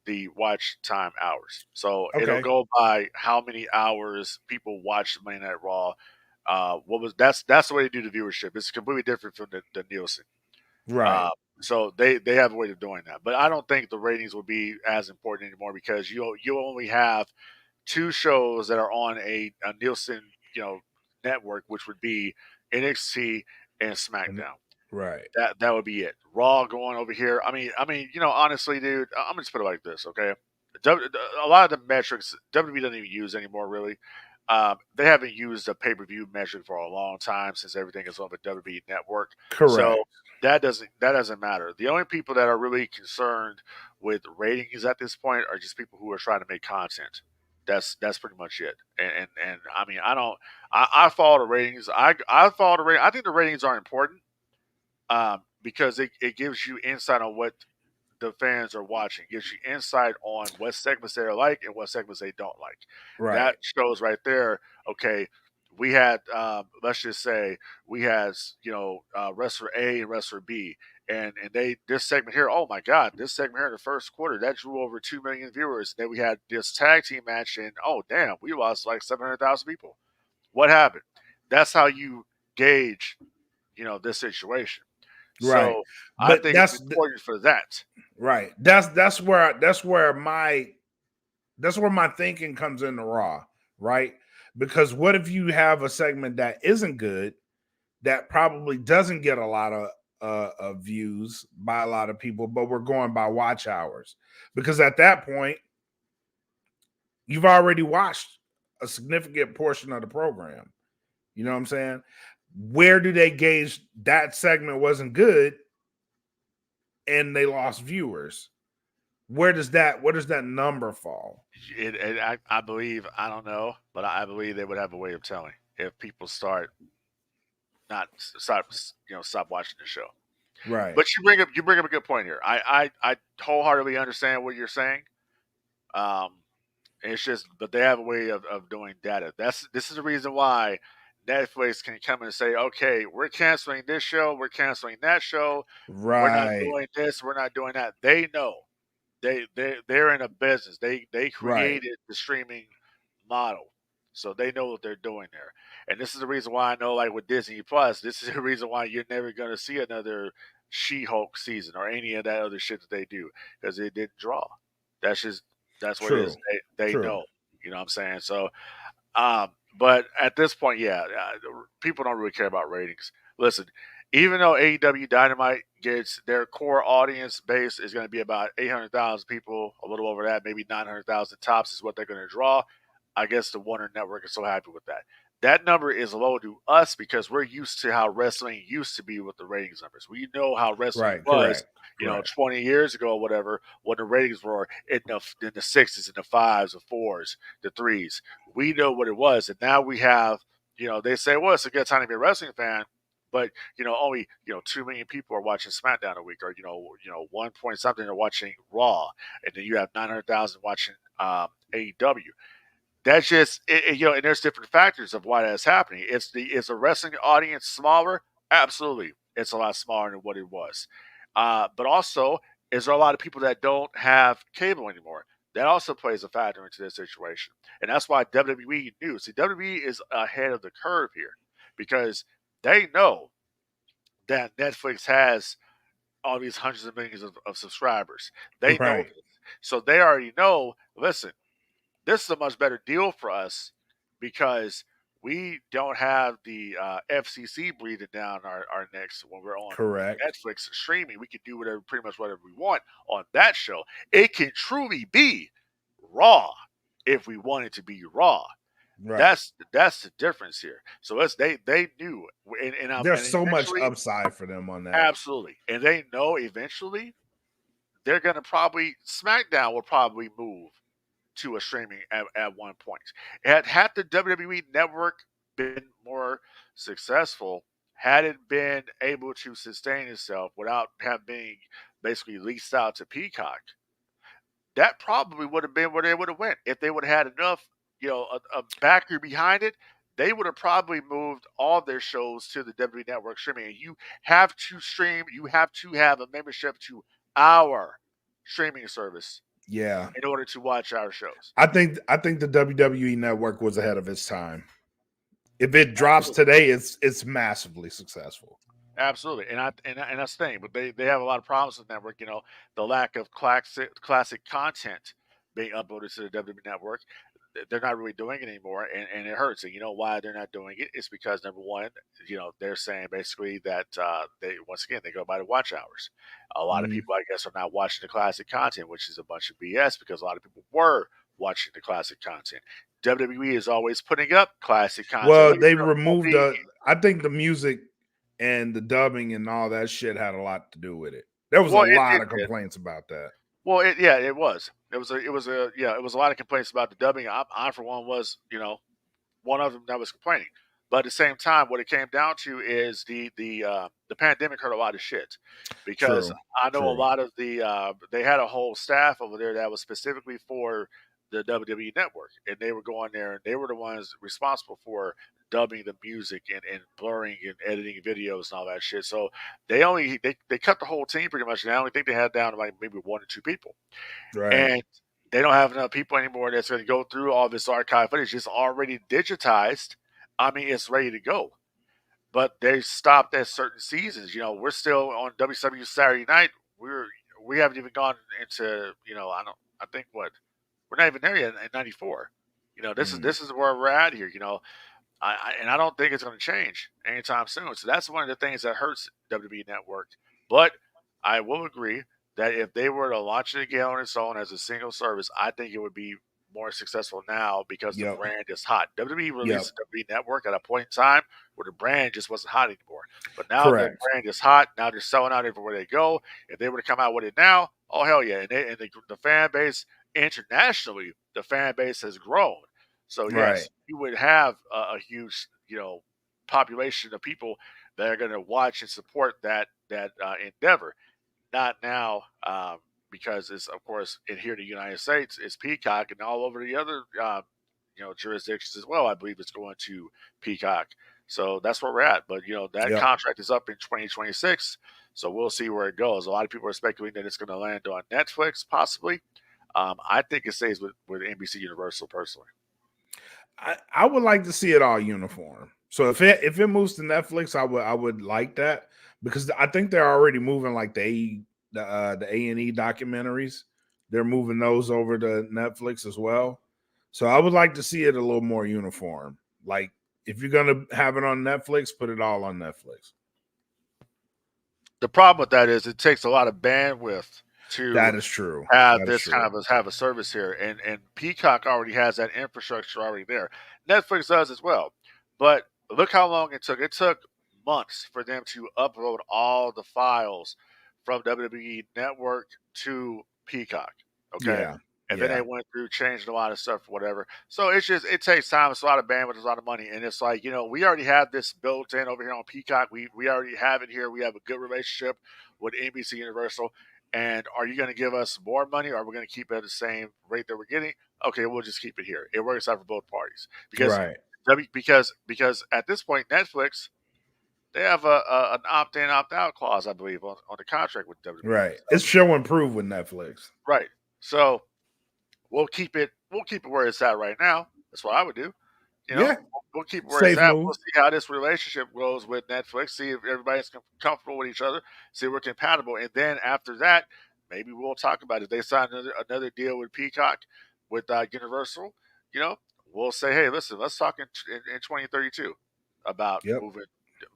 the watch time hours. So it'll Okay. go by how many hours people watch Monday Night Raw. That's the way they do the viewership. It's completely different from the Nielsen. Right. Uh, so they have a way of doing that, but I don't think the ratings will be as important anymore because you only have two shows that are on a Nielsen network, which would be NXT and SmackDown. Right. That would be it. Raw going over here. Honestly, dude, I'm gonna just put it like this, okay? A lot of the metrics WWE doesn't even use anymore, really. They haven't used a pay per view metric for a long time since everything is on the WWE network. Correct. So that doesn't matter. The only people that are really concerned with ratings at this point are just people who are trying to make content. That's pretty much it. And I mean, I follow the ratings. I follow the rating. I think the ratings are important because it gives you insight on what the fans are watching. It gives you insight on what segments they like and what segments they don't like. Right. That shows right there. Okay, we had let's just say we had wrestler A and wrestler B, and they this segment here. Oh my God, this segment here in the first quarter that drew over 2 million viewers. Then we had this tag team match, and oh damn, we lost like 700,000 people. What happened? That's how you gauge this situation. Right. So I But think it's important for that. right. That's where my thinking comes into Raw, right? Because what if you have a segment that isn't good, that probably doesn't get a lot of views by a lot of people, but we're going by watch hours? Because at that point, you've already watched a significant portion of the program. You know what I'm saying? Where do they gauge that segment wasn't good and they lost viewers? Where does that number fall? I believe, I don't know, but I believe they would have a way of telling if people start not stop watching the show. Right. But you bring up a good point here. I wholeheartedly understand what you're saying. It's just, but they have a way of doing data. This is the reason why Netflix can come and say, okay, we're canceling this show, we're canceling that show, we're not Right. doing this, we're not doing that. They know. They're in a business. They Right. created the streaming model. So they know what they're doing there. And this is the reason why I know, like with Disney Plus, this is the reason why you're never going to see another She-Hulk season or any of that other shit that they do, because it didn't draw. That's what it is. True. They True. know. You know what I'm saying? So, but at this point, yeah, people don't really care about ratings. Listen, even though AEW Dynamite gets their core audience base is going to be about 800,000 people, a little over that, maybe 900,000 tops is what they're going to draw. I guess the Warner Network is so happy with that. That number is low to us because we're used to how wrestling used to be with the ratings numbers. We know how wrestling Right. was, Correct. 20 years ago or whatever, when the ratings were in the sixes, in the fives, the fours, the threes. We know what it was. And now we have, they say, well, it's a good time to be a wrestling fan. But only 2 million people are watching SmackDown a week, or 1 point something are watching Raw, and then you have 900,000 watching AEW. That's just and there's different factors of why that's happening. Is the wrestling audience smaller? Absolutely, it's a lot smaller than what it was. But also, is there a lot of people that don't have cable anymore? That also plays a factor into this situation, and that's why WWE knew. See, WWE is ahead of the curve here because they know that Netflix has all these hundreds of millions of subscribers. They know Right. this, so they already know. Listen, this is a much better deal for us because we don't have the FCC breathing down our necks when we're on Correct. Netflix streaming. We can do pretty much whatever we want on that show. It can truly be raw if we want it to be raw. Right. That's the difference here. So they knew, and There's so much eventually, upside for them on that. absolutely, and they know eventually they're gonna probably SmackDown will probably move to a streaming at one point. Had the WWE network been more successful, had it been able to sustain itself without being basically leased out to Peacock, that probably would have been where they would have went. If they would have had enough, a backer behind it, they would have probably moved all their shows to the WWE network streaming. And you have to stream, you have to have a membership to our streaming service Yeah. in order to watch our shows. I think the WWE network was ahead of its time. If it drops Absolutely. today, it's massively successful. Absolutely, and that's the thing. But they have a lot of problems with the network. The lack of classic content being uploaded to the WWE network. They're not really doing it anymore, and it hurts. And you know why they're not doing it? It's because number one, they're saying basically that they go by the watch hours. A lot of Mhm. people, I guess, are not watching the classic content, which is a bunch of BS because a lot of people were watching the classic content. WWE is always putting up classic content. Well, Like they it's removed the I think the music and the dubbing and all that shit had a lot to do with it. There was a well, lot it of did. complaints about that. Well, it was. It was a lot of complaints about the dubbing. I for one was, one of them that was complaining. But at the same time, what it came down to is the pandemic hurt a lot of shit because True. I know a True. lot of they had a whole staff over there that was specifically for the WWE network, and they were going there and they were the ones responsible for dubbing the music and blurring and editing videos and all that shit. So they cut the whole team pretty much. And I only think they had down to like maybe 1 or 2 people, Right. and they don't have enough people anymore that's going to go through all this archive footage. It's already digitized. I mean, it's ready to go. But they stopped at certain seasons. We're still on WCW Saturday Night. We haven't even gone into I think what we're not even there yet in '94. This is where we're at here. I don't think it's going to change anytime soon. So that's one of the things that hurts WWE Network. But I will agree that if they were to launch it again on its own as a single service, I think it would be more successful now because the Yep. brand is hot. WWE released Yep. the WWE Network at a point in time where the brand just wasn't hot anymore. But now the Correct. brand is hot. Now they're selling out everywhere they go. If they were to come out with it now, oh hell yeah! And the fan base internationally, the fan base has grown. So Right. yes, you would have a huge, population of people that are going to watch and support that endeavor. Not now, because it's, of course, in here in the United States, it's Peacock, and all over the other jurisdictions as well. I believe it's going to Peacock. So that's where we're at. But that Yep. contract is up in 2026, so we'll see where it goes. A lot of people are speculating that it's going to land on Netflix, possibly. I think it stays with NBC Universal personally. I would like to see it all uniform. So if it moves to Netflix, I would like that, because I think they're already moving like the A&E documentaries. They're moving those over to Netflix as well. So I would like to see it a little more uniform. Like, if you're gonna have it on Netflix, put it all on Netflix. The problem with that is it takes a lot of bandwidth to That is true. have That is this true. kind of have a service here, and Peacock already has that infrastructure already there. Netflix does as well, but look how long it took. It took months for them to upload all the files from WWE Network to Peacock. Okay. Yeah. And then they went through, changed a lot of stuff, whatever. So it takes time. It's a lot of bandwidth, it's a lot of money. And it's like, we already have this built in over here on Peacock. We already have it here. We have a good relationship with NBC Universal. And are you going to give us more money, or are we going to keep it at the same rate that we're getting? Okay, we'll just keep it here. It works out for both parties. Because because at this point, Netflix, they have an opt-in, opt-out clause, I believe, on the contract with WWE. Right. It's show and prove with Netflix. Right. So we'll keep it where it's at right now. That's what I would do. We'll keep it where it's at. We'll see how this relationship goes with Netflix. See if everybody's comfortable with each other. See if we're compatible, and then after that, maybe we'll talk about it. If they sign another deal with Peacock, with Universal, we'll say, hey, listen, let's talk in 2032 about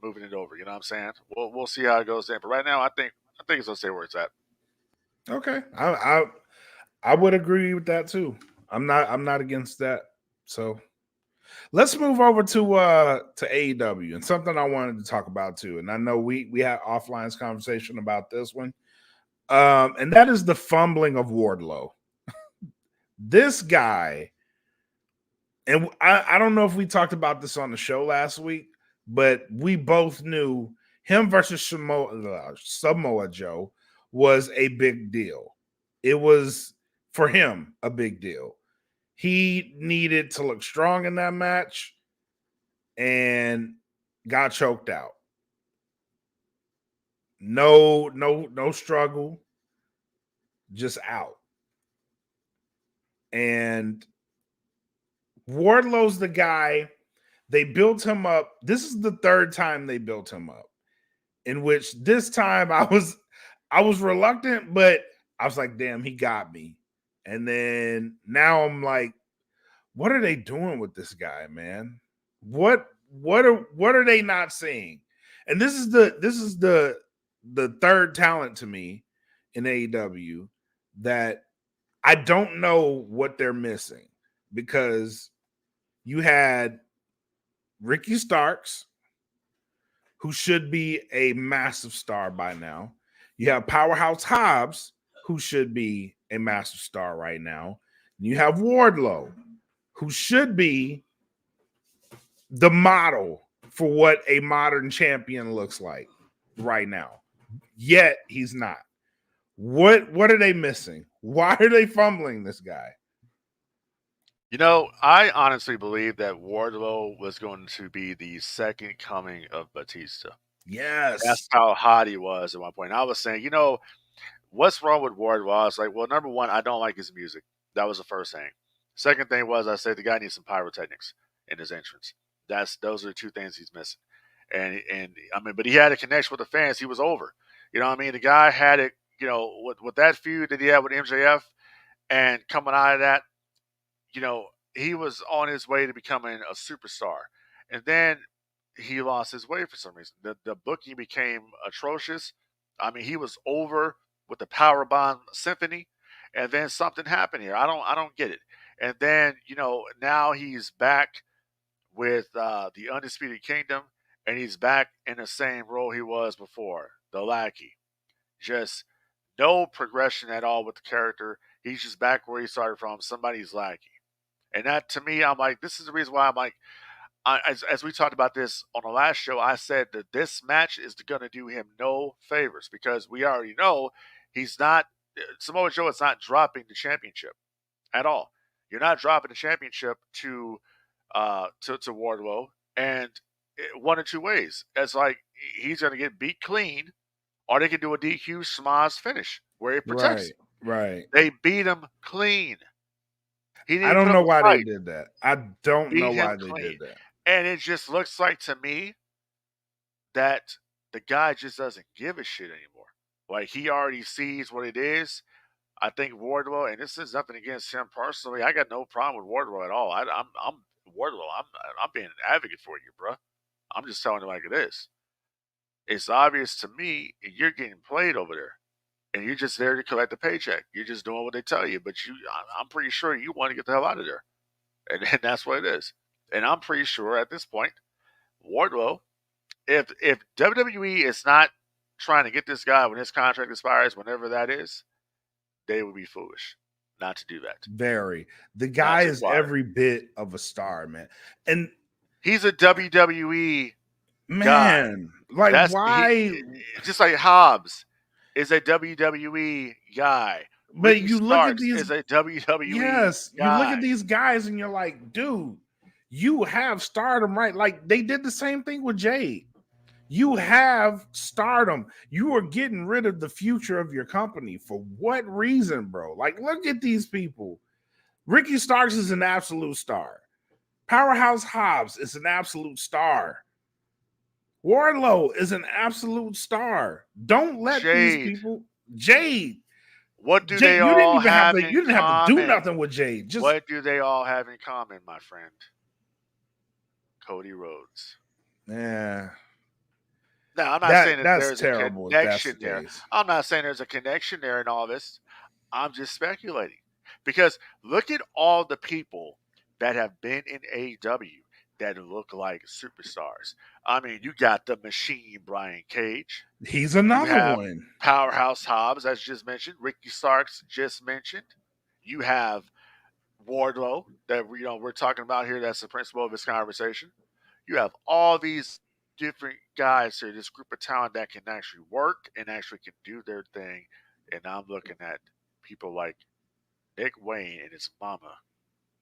moving it over. You know what I'm saying? We'll see how it goes then. But right now, I think it's gonna stay where it's at. Okay, I would agree with that too. I'm not against that. So let's move over to AEW, and something I wanted to talk about too. And I know we had offline conversation about this one, and that is the fumbling of Wardlow. This guy, and I don't know if we talked about this on the show last week, but we both knew him versus Samoa Joe was a big deal. It was, for him, a big deal. He needed to look strong in that match and got choked out. No struggle, just out. And Wardlow's the guy. They built him up. This is the third time they built him up, in which this time I was reluctant, but I was like, damn, he got me. And then now I'm like, what are they doing with this guy, man? What are they not seeing? And this is the third talent to me in AEW that I don't know what they're missing, because you had Ricky Starks, who should be a massive star by now. You have Powerhouse Hobbs, who should be a massive star right now. And you have Wardlow, who should be the model for what a modern champion looks like right now. Yet he's not. What are they missing? Why are they fumbling this guy? I honestly believe that Wardlow was going to be the second coming of Batista. Yes. That's how hot he was at one point. I was saying, what's wrong with Wardlow? I was like, well, number one, I don't like his music. That was the first thing. Second thing was, I said the guy needs some pyrotechnics in his entrance. Those are the two things he's missing. And I mean, but he had a connection with the fans. He was over. You know what I mean? The guy had it, with that feud that he had with MJF, and coming out of that, he was on his way to becoming a superstar. And then he lost his way for some reason. The booking became atrocious. I mean, he was over with the Powerbomb Symphony, and then something happened here. I don't get it. And then, now he's back with the Undisputed Kingdom, and he's back in the same role he was before, the lackey. Just no progression at all with the character. He's just back where he started from, somebody's lackey. And that, to me, I'm like, this is the reason why I'm like, as we talked about this on the last show, I said that this match is going to do him no favors because we already know he's not Samoa Joe is not dropping the championship at all. You're not dropping the championship to Wardlow, and one of two ways. It's like he's going to get beat clean, or they can do a DQ Schmaz finish where he protects him. Right. They beat him clean. He didn't I don't put know up a why they fight. did that. I don't Beat know him why they clean. did that. And it just looks like to me that the guy just doesn't give a shit anymore. Like he already sees what it is. I think Wardlow, and this is nothing against him personally. I got no problem with Wardlow at all. I'm Wardlow. I'm being an advocate for you, bro. I'm just telling you like it is. It's obvious to me you're getting played over there, and you're just there to collect the paycheck. You're just doing what they tell you, but I'm pretty sure you want to get the hell out of there, and that's what it is. And I'm pretty sure at this point, Wardlow, if WWE is not trying to get this guy when his contract expires, whenever that is, they would be foolish not to do that. Very. The guy is every bit of a star, man. And he's a WWE man. guy. Like why? Just like Hobbs is a WWE guy. But Ricky you Starks look at these is a WWE yes, guy. you look at these guys and you're like, dude, you have stardom, right? Like they did the same thing with Jade. You have stardom. You are getting rid of the future of your company. For what reason, bro? Like, look at these people. Ricky Starks is an absolute star. Powerhouse Hobbs is an absolute star. Wardlow is an absolute star. Don't let these people. Jade. What do they all have in common? You didn't have to do nothing with Jade. Just what do they all have in common, my friend? Cody Rhodes. Yeah. Now, I'm not saying that there's a connection there. I'm not saying there's a connection there in all this. I'm just speculating. Because look at all the people that have been in AEW that look like superstars. I mean, you got the Machine Brian Cage. He's another one. Powerhouse Hobbs, as just mentioned. Ricky Starks just mentioned. You have Wardlow that we're talking about here. That's the principle of this conversation. You have all these different guys here, this group of talent that can actually work and actually can do their thing. And I'm looking at people like Nick Wayne and his mama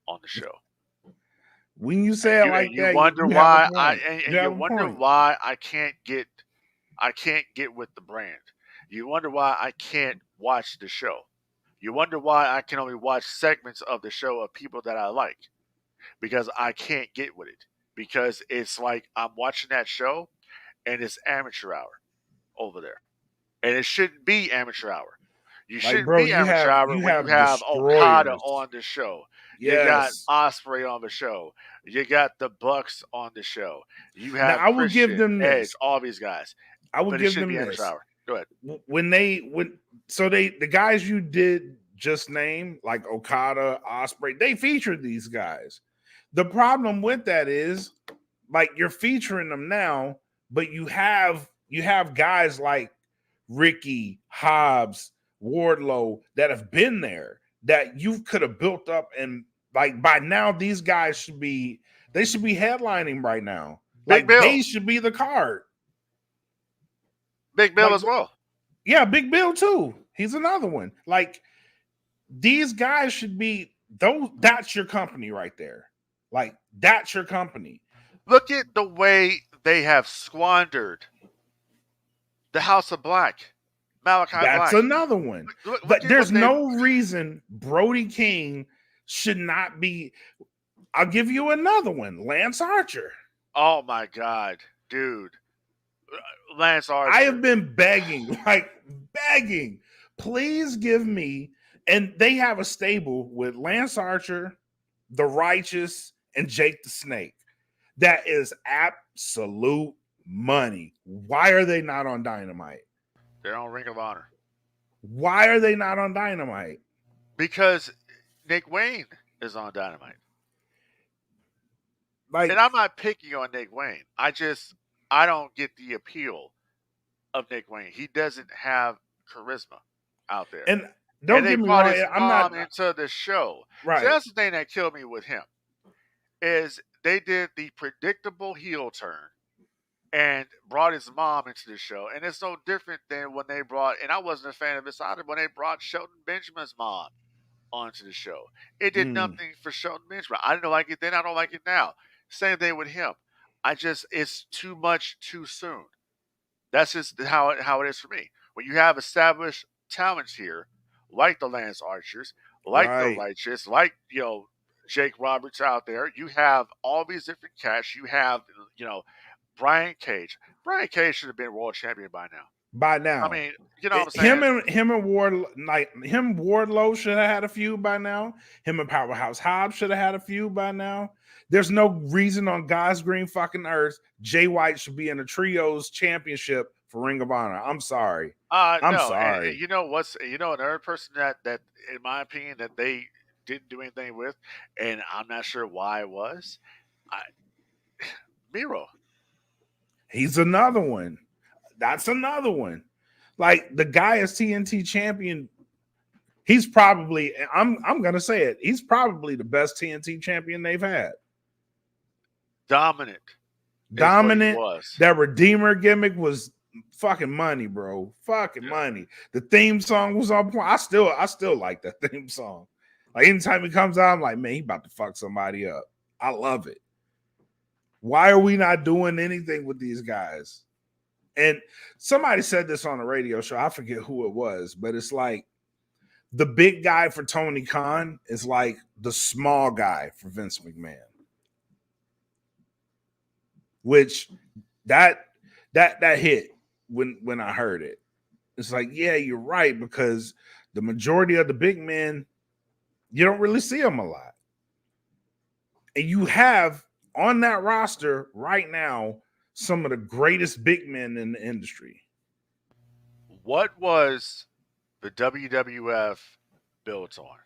on the show. When you say it like you that, wonder you why you wonder why I can't get with the brand. You wonder why I can't watch the show. You wonder why I can only watch segments of the show of people that I like. Because I can't get with it. Because it's like I'm watching that show and it's amateur hour over there. And it shouldn't be amateur hour. You shouldn't be amateur hour when you have Okada on the show. Yes. You got Ospreay on the show. You got the Bucks on the show. You have now, I will give them Edge, this. all these guys. I will but give it them be this. Hour. Go ahead. The guys you did just name, like Okada, Ospreay, they featured these guys. The problem with that is, like, you're featuring them now, but you have guys like Ricky, Hobbs, Wardlow that have been there that you could have built up, and like by now these guys should be headlining right now. Big Bill. They should be the card. Big Bill as well. Yeah, Big Bill too. He's another one. Like these guys should be those. That's your company right there. Like, that's your company. Look at the way they have squandered the House of Black. Malachi Black. That's another one. But there's no reason Brody King should not be. I'll give you another one. Lance Archer. Oh, my God. Dude. Lance Archer. I have been begging. Please give me. And they have a stable with Lance Archer, The Righteous, and Jake the Snake. That is absolute money. Why are they not on Dynamite? They're on Ring of Honor. Why are they not on Dynamite? Because Nick Wayne is on Dynamite. Like, and I'm not picking on Nick Wayne. I don't get the appeal of Nick Wayne. He doesn't have charisma out there. And don't get me wrong, I'm not into the show. Right. So that's the thing that killed me with him. Is the predictable heel turn and brought his mom into the show. And it's no different than when they brought, and I wasn't a fan of this either, when they brought Shelton Benjamin's mom onto the show. It did nothing for Shelton Benjamin. I didn't like it then. I don't like it now. Same thing with him. It's too much too soon. That's just how it is for me. When you have established talents here, like the Lance Archers, like the Right. Righteous, like Jake Roberts out there, you have all these different cats. You have Brian Cage. Brian Cage should have been world champion by now. By now, I mean, you know what I'm saying? him and Wardlow should have had a feud by now. Him and Powerhouse Hobbs should have had a feud by now. There's no reason on God's green fucking earth Jay White should be in a trios championship for Ring of Honor. I'm sorry. I'm No. sorry. And another person that in my opinion that they didn't do anything with, and I'm not sure why it was, Miro. He's another one. That's another one. Like the guy is TNT champion. He's probably, I'm gonna say it, he's probably the best TNT champion they've had. Dominant. Was. That Redeemer gimmick was fucking money, bro. Fucking money. The theme song was on point. I still like that theme song. Like anytime he comes out, I'm like, man, he about to fuck somebody up. I love it. Why are we not doing anything with these guys? And somebody said this on a radio show. I forget who it was, but it's like the big guy for Tony Khan is like the small guy for Vince McMahon. Which that hit when I heard it. It's like, yeah, you're right, because the majority of the big men, you don't really see them a lot. And you have on that roster right now some of the greatest big men in the industry. What was the WWF built on?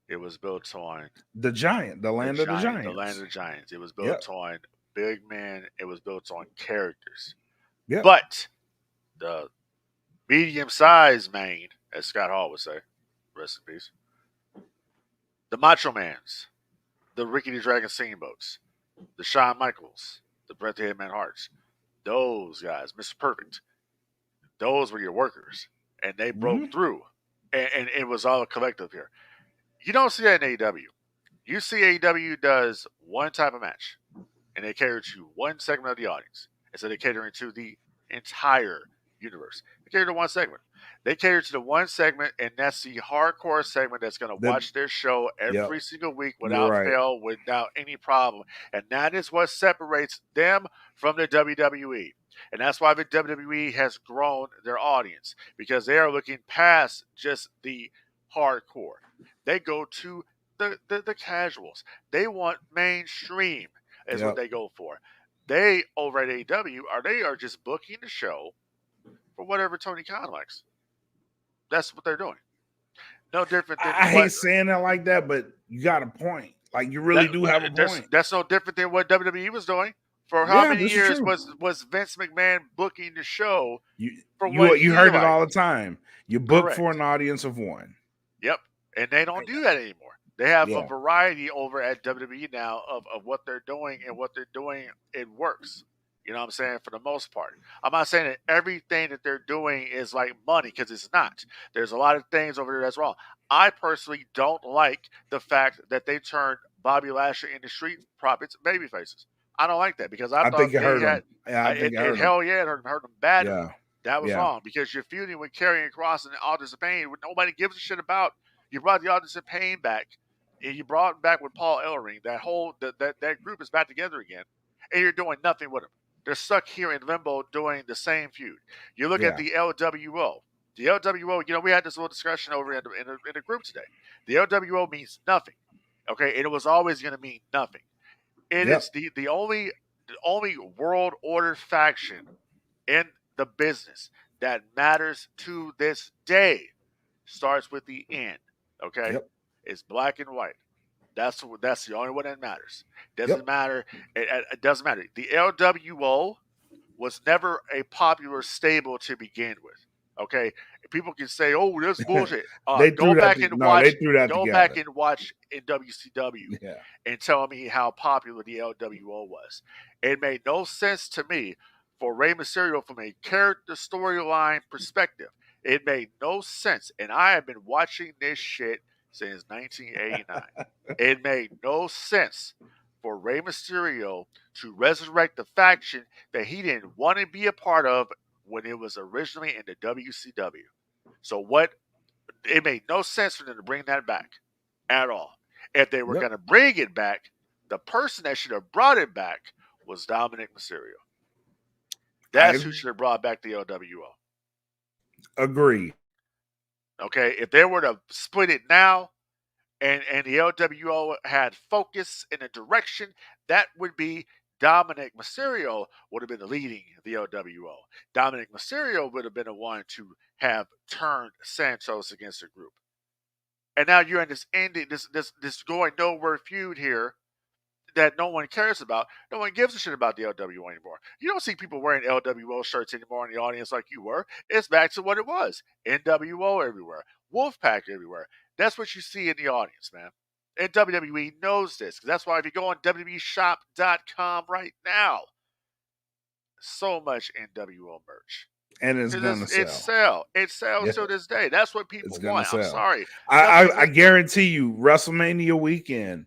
It was built on the Giant, the land of the Giants. The land of the Giants. It was built on big men. It was built on characters. Yeah. But the medium-sized man, as Scott Hall would say, rest in peace, the Macho Mans, the Ricky the Dragon Steamboats, the Shawn Michaels, the Bret the Hitman Harts, those guys, Mr. Perfect, those were your workers, and they broke through, and it was all collective here. You don't see that in AEW. You see AEW does one type of match, and they cater to one segment of the audience instead of catering to the entire universe. They cater to one segment. They cater to the one segment, and that's the hardcore segment that's going to watch their show every single week without fail, without any problem. And that is what separates them from the WWE. And that's why the WWE has grown their audience, because they are looking past just the hardcore. They go to the casuals. They want mainstream is what they go for. They, over at AEW, are just booking the show for whatever Tony Khan likes. That's what they're doing. No different than I hate saying it like that, but you got a point. Like, you really do have a point. That's no different than what WWE was doing. For how many years was Vince McMahon booking the show? You heard it all the time. You book for an audience of one. Yep. And they don't do that anymore. They have a variety over at WWE now of what they're doing, and what they're doing, it works. You know what I'm saying? For the most part. I'm not saying that everything that they're doing is like money, because it's not. There's a lot of things over there that's wrong. I personally don't like the fact that they turned Bobby Lashley into Street Profits baby faces. I don't like that, because I thought think it hurt him. It hurt them bad. Yeah. That was wrong, because you're feuding with Karrion Kross and Authors of Pain, what nobody gives a shit about. You brought the Authors of Pain back, and you brought them back with Paul Ellering. That whole that group is back together again, and you're doing nothing with them. They're stuck here in limbo doing the same feud. You look at the LWO. The LWO, we had this little discussion over in the group today. The LWO means nothing, okay? And it was always going to mean nothing. It is the only world order faction in the business that matters to this day. Starts with the N, okay? It's black and white. That's the only one that matters. Doesn't matter. It doesn't matter. The LWO was never a popular stable to begin with. Okay, people can say, "Oh, that's bullshit." They Go threw that. back and No, watch. they threw that Go together. back and watch in WCW Yeah. and tell me how popular the LWO was. It made no sense to me for Rey Mysterio from a character storyline perspective. It made no sense, and I have been watching this shit since 1989. It made no sense for Rey Mysterio to resurrect the faction that he didn't want to be a part of when it was originally in the WCW. So what? It made no sense for them to bring that back at all. If they were Yep. going to bring it back, the person that should have brought it back was Dominic Mysterio. That's who should have brought back the LWO. Agree. Okay, if they were to split it now, and the LWO had focus in a direction, that would be Dominic Mysterio would have been leading the LWO. Dominic Mysterio would have been the one to have turned Santos against the group. And now you're in this ending, this going nowhere feud here that no one cares about. No one gives a shit about the LWO anymore. You don't see people wearing LWO shirts anymore in the audience like you were. It's back to what it was. NWO everywhere. Wolfpack everywhere. That's what you see in the audience, man. And WWE knows this. That's why if you go on WWEshop.com right now, so much NWO merch. And it's gonna sell. It sells to this day. That's what people want. Sell. I'm sorry. I guarantee you, WrestleMania weekend,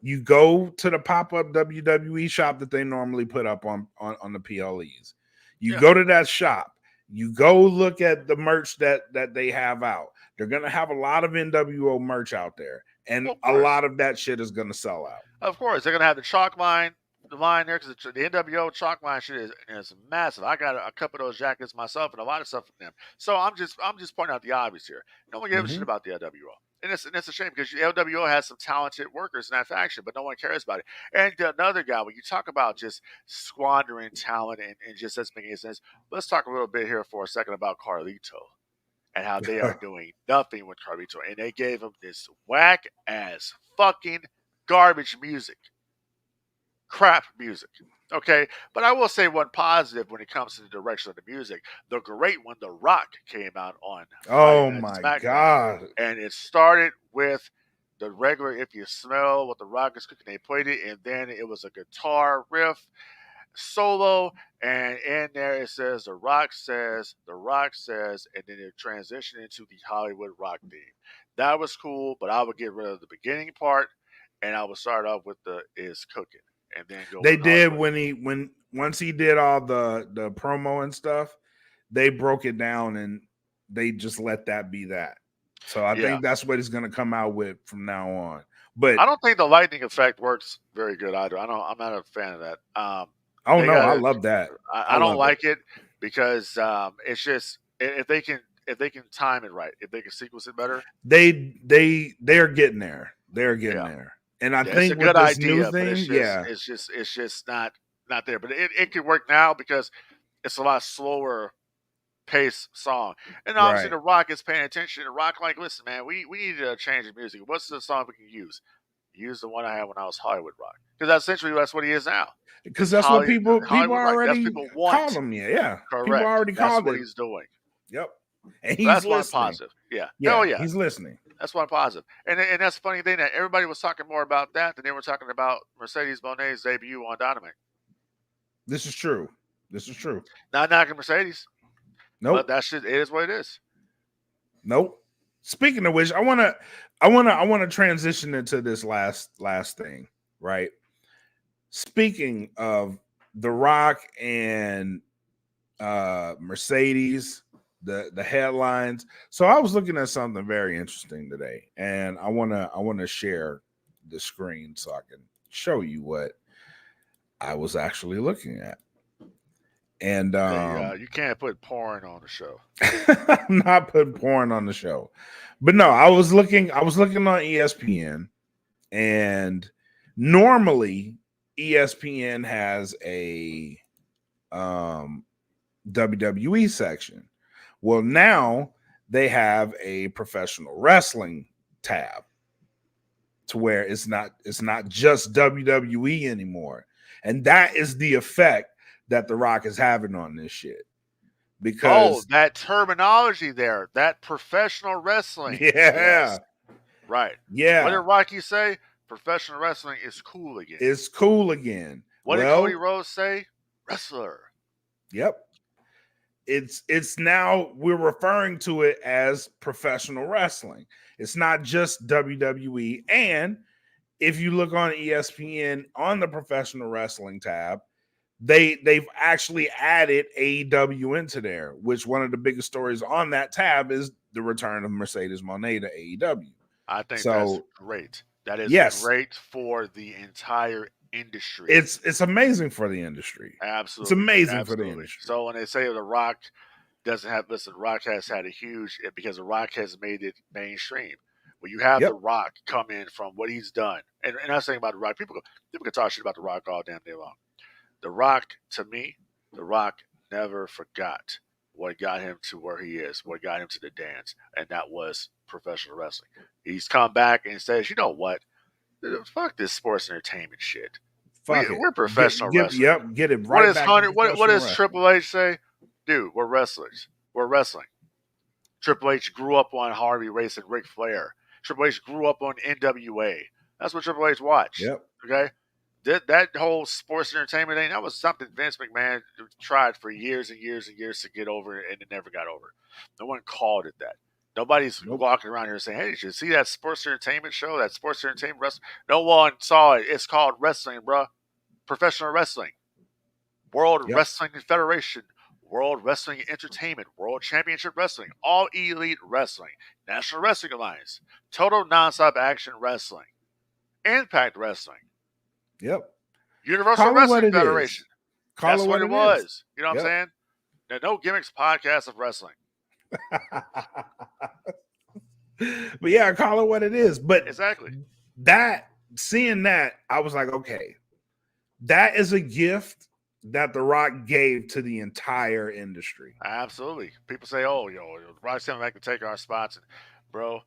you go to the pop-up WWE shop that they normally put up on the PLEs. You go to that shop. You go look at the merch that they have out. They're gonna have a lot of NWO merch out there, and a lot of that shit is gonna sell out. Of course, they're gonna have the chalk line there because the NWO chalk line shit is massive. I got a couple of those jackets myself and a lot of stuff from them. So I'm just pointing out the obvious here. No one gives a shit about the LWO. And it's a shame because the LWO has some talented workers in that faction, but no one cares about it. And another guy, when you talk about just squandering talent and just doesn't make any sense, let's talk a little bit here for a second about Carlito and how they are doing nothing with Carlito. And they gave him this whack-ass fucking garbage music. Crap music. Okay, but I will say one positive when it comes to the direction of the music. The great one, The Rock, came out on Oh my God. And it started with the regular If You Smell What The Rock Is Cooking. They played it, and then it was a guitar riff solo, and in there it says The Rock says, and then it transitioned into the Hollywood Rock theme. That was cool, but I would get rid of the beginning part, and I would start off with the Is Cooking. And then go. They did once he did all the promo and stuff, they broke it down and they just let that be that. So I think that's what he's going to come out with from now on. But I don't think the lightning effect works very good either. I'm not a fan of that. I love that. I don't like it because it's just if they can time it right, if they can sequence it better, they're getting there. They're getting there. And I think it's a good with this idea, new thing, it's just not there. But it can work now because it's a lot slower pace song. And obviously The Rock is paying attention. The Rock like, listen, man, we need to change the music. What's the song we can use? Use the one I had when I was Hollywood Rock. Because that's what he is now. Because that's what people already want. Call him. Yeah. Correct. People already called That's what he's doing. Yep. And he's that's listening. one positive. Yeah. He's listening. That's one positive. And that's the funny thing that everybody was talking more about that than they were talking about Mercedes Moné's debut on Dynamite. This is true. Not knocking Mercedes. Nope. But that shit, it is what it is. Nope. Speaking of which, I wanna transition into this last thing, right? Speaking of The Rock and Mercedes, the headlines. So I was looking at something very interesting today, and I wanna share the screen so I can show you what I was actually looking at. And you can't put porn on the show. I'm not putting porn on the show. But no, I was looking on ESPN, and normally ESPN has a WWE section. Well, now they have a professional wrestling tab to where it's not just WWE anymore. And that is the effect that The Rock is having on this shit. because that terminology there, that professional wrestling. yeah, Yes. Right. What did yeah, Rocky say? Professional wrestling is cool again. it's cool again. What did Cody Rhodes say? Wrestler. Yep. It's now we're referring to it as professional wrestling. It's not just WWE. And if you look on ESPN on the professional wrestling tab, they've actually added AEW into there, which one of the biggest stories on that tab is the return of Mercedes Moné to AEW. I think that's So great. That is yes, great for the entire industry. it's amazing for the industry. Absolutely. It's amazing for the Absolutely. industry. So when they say The Rock doesn't have, listen, Rock has had a huge, because The Rock has made it mainstream. When you have Yep. The Rock come in from what he's done, and I'm saying about The Rock, people can talk shit about The Rock all damn day long. The Rock, to me, The Rock never forgot what got him to where he is, what got him to the dance, and that was professional wrestling. He's come back and says, you know what? Fuck this sports entertainment shit. Fuck it. We're professional wrestlers. Yep, get it What right does back. Hunter? to What professional does wrestling. Triple H say? Dude, we're wrestlers. We're wrestling. Triple H grew up on Harvey Race and Ric Flair. Triple H grew up on NWA. That's what Triple H watched. Yep. Okay? That whole sports entertainment thing, that was something Vince McMahon tried for years and years and years to get over, and it never got over. No one called it that. Nobody's walking around here saying, hey, did you see that sports entertainment show, that sports entertainment wrestling? No one saw it. It's called wrestling, bruh. Professional wrestling. World Wrestling Federation. World Wrestling Entertainment, World Championship Wrestling, All Elite Wrestling, National Wrestling Alliance, Total Nonstop Action Wrestling, Impact Wrestling. Yep. Universal Wrestling Federation. That's what it was. You know what I'm saying? The No Gimmicks podcast of wrestling. But yeah, call it what it is. But exactly seeing that, I was like, okay, that is a gift that The Rock gave to the entire industry. Absolutely. People say, oh, Rock's coming back to take our spots. And, bro,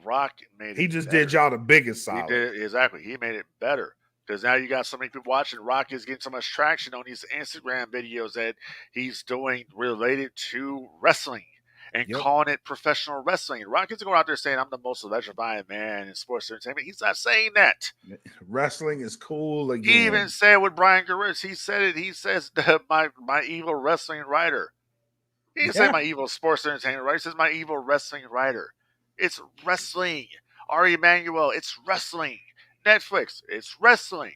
Rock made it He just better. did y'all the biggest solid. He did, exactly. He made it better. Because now you got so many people watching. Rock is getting so much traction on these Instagram videos that he's doing related to wrestling and calling it professional wrestling. Rock isn't going out there saying, I'm the most electrifying man in sports entertainment. He's not saying that. Wrestling is cool again. He even said with Brian Garris, he said it. He says, my evil wrestling writer. He didn't say my evil sports entertainment writer. He says my evil wrestling writer. It's wrestling. Ari Emanuel, it's wrestling. Netflix, it's wrestling.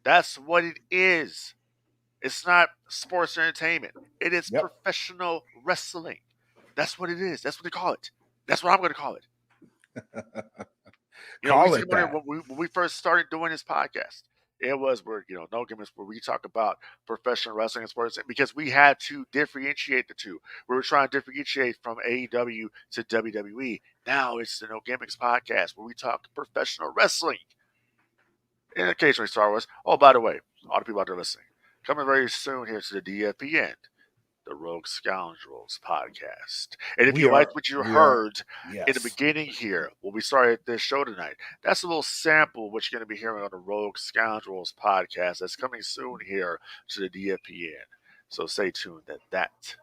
That's what it is. It's not sports entertainment. It is professional wrestling. That's what it is. That's what they call it. That's what I'm going to call it. When we first started doing this podcast, it was where, No Gimmicks, where we talk about professional wrestling and sports, because we had to differentiate the two. We were trying to differentiate from AEW to WWE. Now it's the No Gimmicks podcast where we talk professional wrestling and occasionally Star Wars. Oh, by the way, all the people out there listening, coming very soon here to the DFPN, the Rogue Scoundrels podcast. And if you liked what you heard in the beginning here, when we started this show tonight, that's a little sample of what you're going to be hearing on the Rogue Scoundrels podcast that's coming soon here to the DFPN. So stay tuned at that.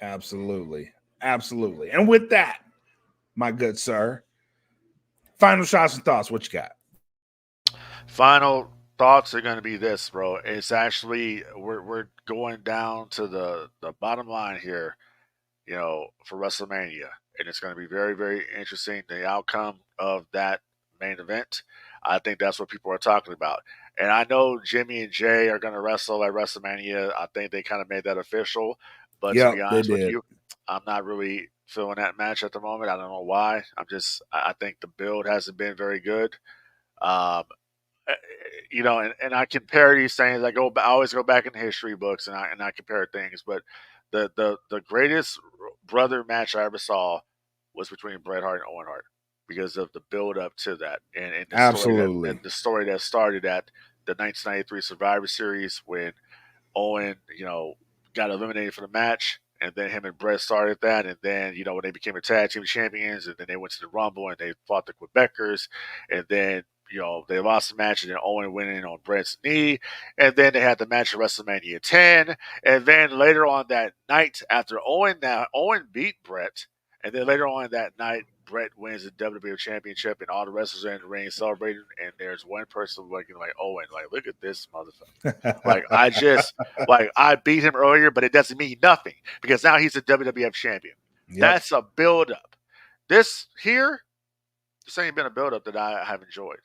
Absolutely. Absolutely. And with that, my good sir, final shots and thoughts. What you got? Final thoughts are going to be this, bro. It's actually, we're going down to the bottom line here, for WrestleMania. And it's going to be very, very interesting, the outcome of that main event. I think that's what people are talking about. And I know Jimmy and Jay are going to wrestle at WrestleMania. I think they kind of made that official. But to be honest with you, I'm not really feeling that match at the moment. I don't know why. I think the build hasn't been very good. And I compare these things. I always go back in history books and I compare things. But the greatest brother match I ever saw was between Bret Hart and Owen Hart because of the build up to that and the absolutely the story that started at the 1993 Survivor Series when Owen got eliminated from the match. And then him and Bret started that. And then, when they became a tag team champions, and then they went to the Rumble and they fought the Quebecers. And then, they lost the match and then Owen winning on Brett's knee. And then they had the match at WrestleMania 10. And then later on that night, after Owen beat Brett, and then later on that night, Brett wins the WWE Championship, and all the wrestlers are in the ring celebrating. And there's one person looking like Owen, like, look at this motherfucker. I beat him earlier, but it doesn't mean nothing because now he's a WWF champion. Yep. That's a build up. This ain't been a build up that I have enjoyed.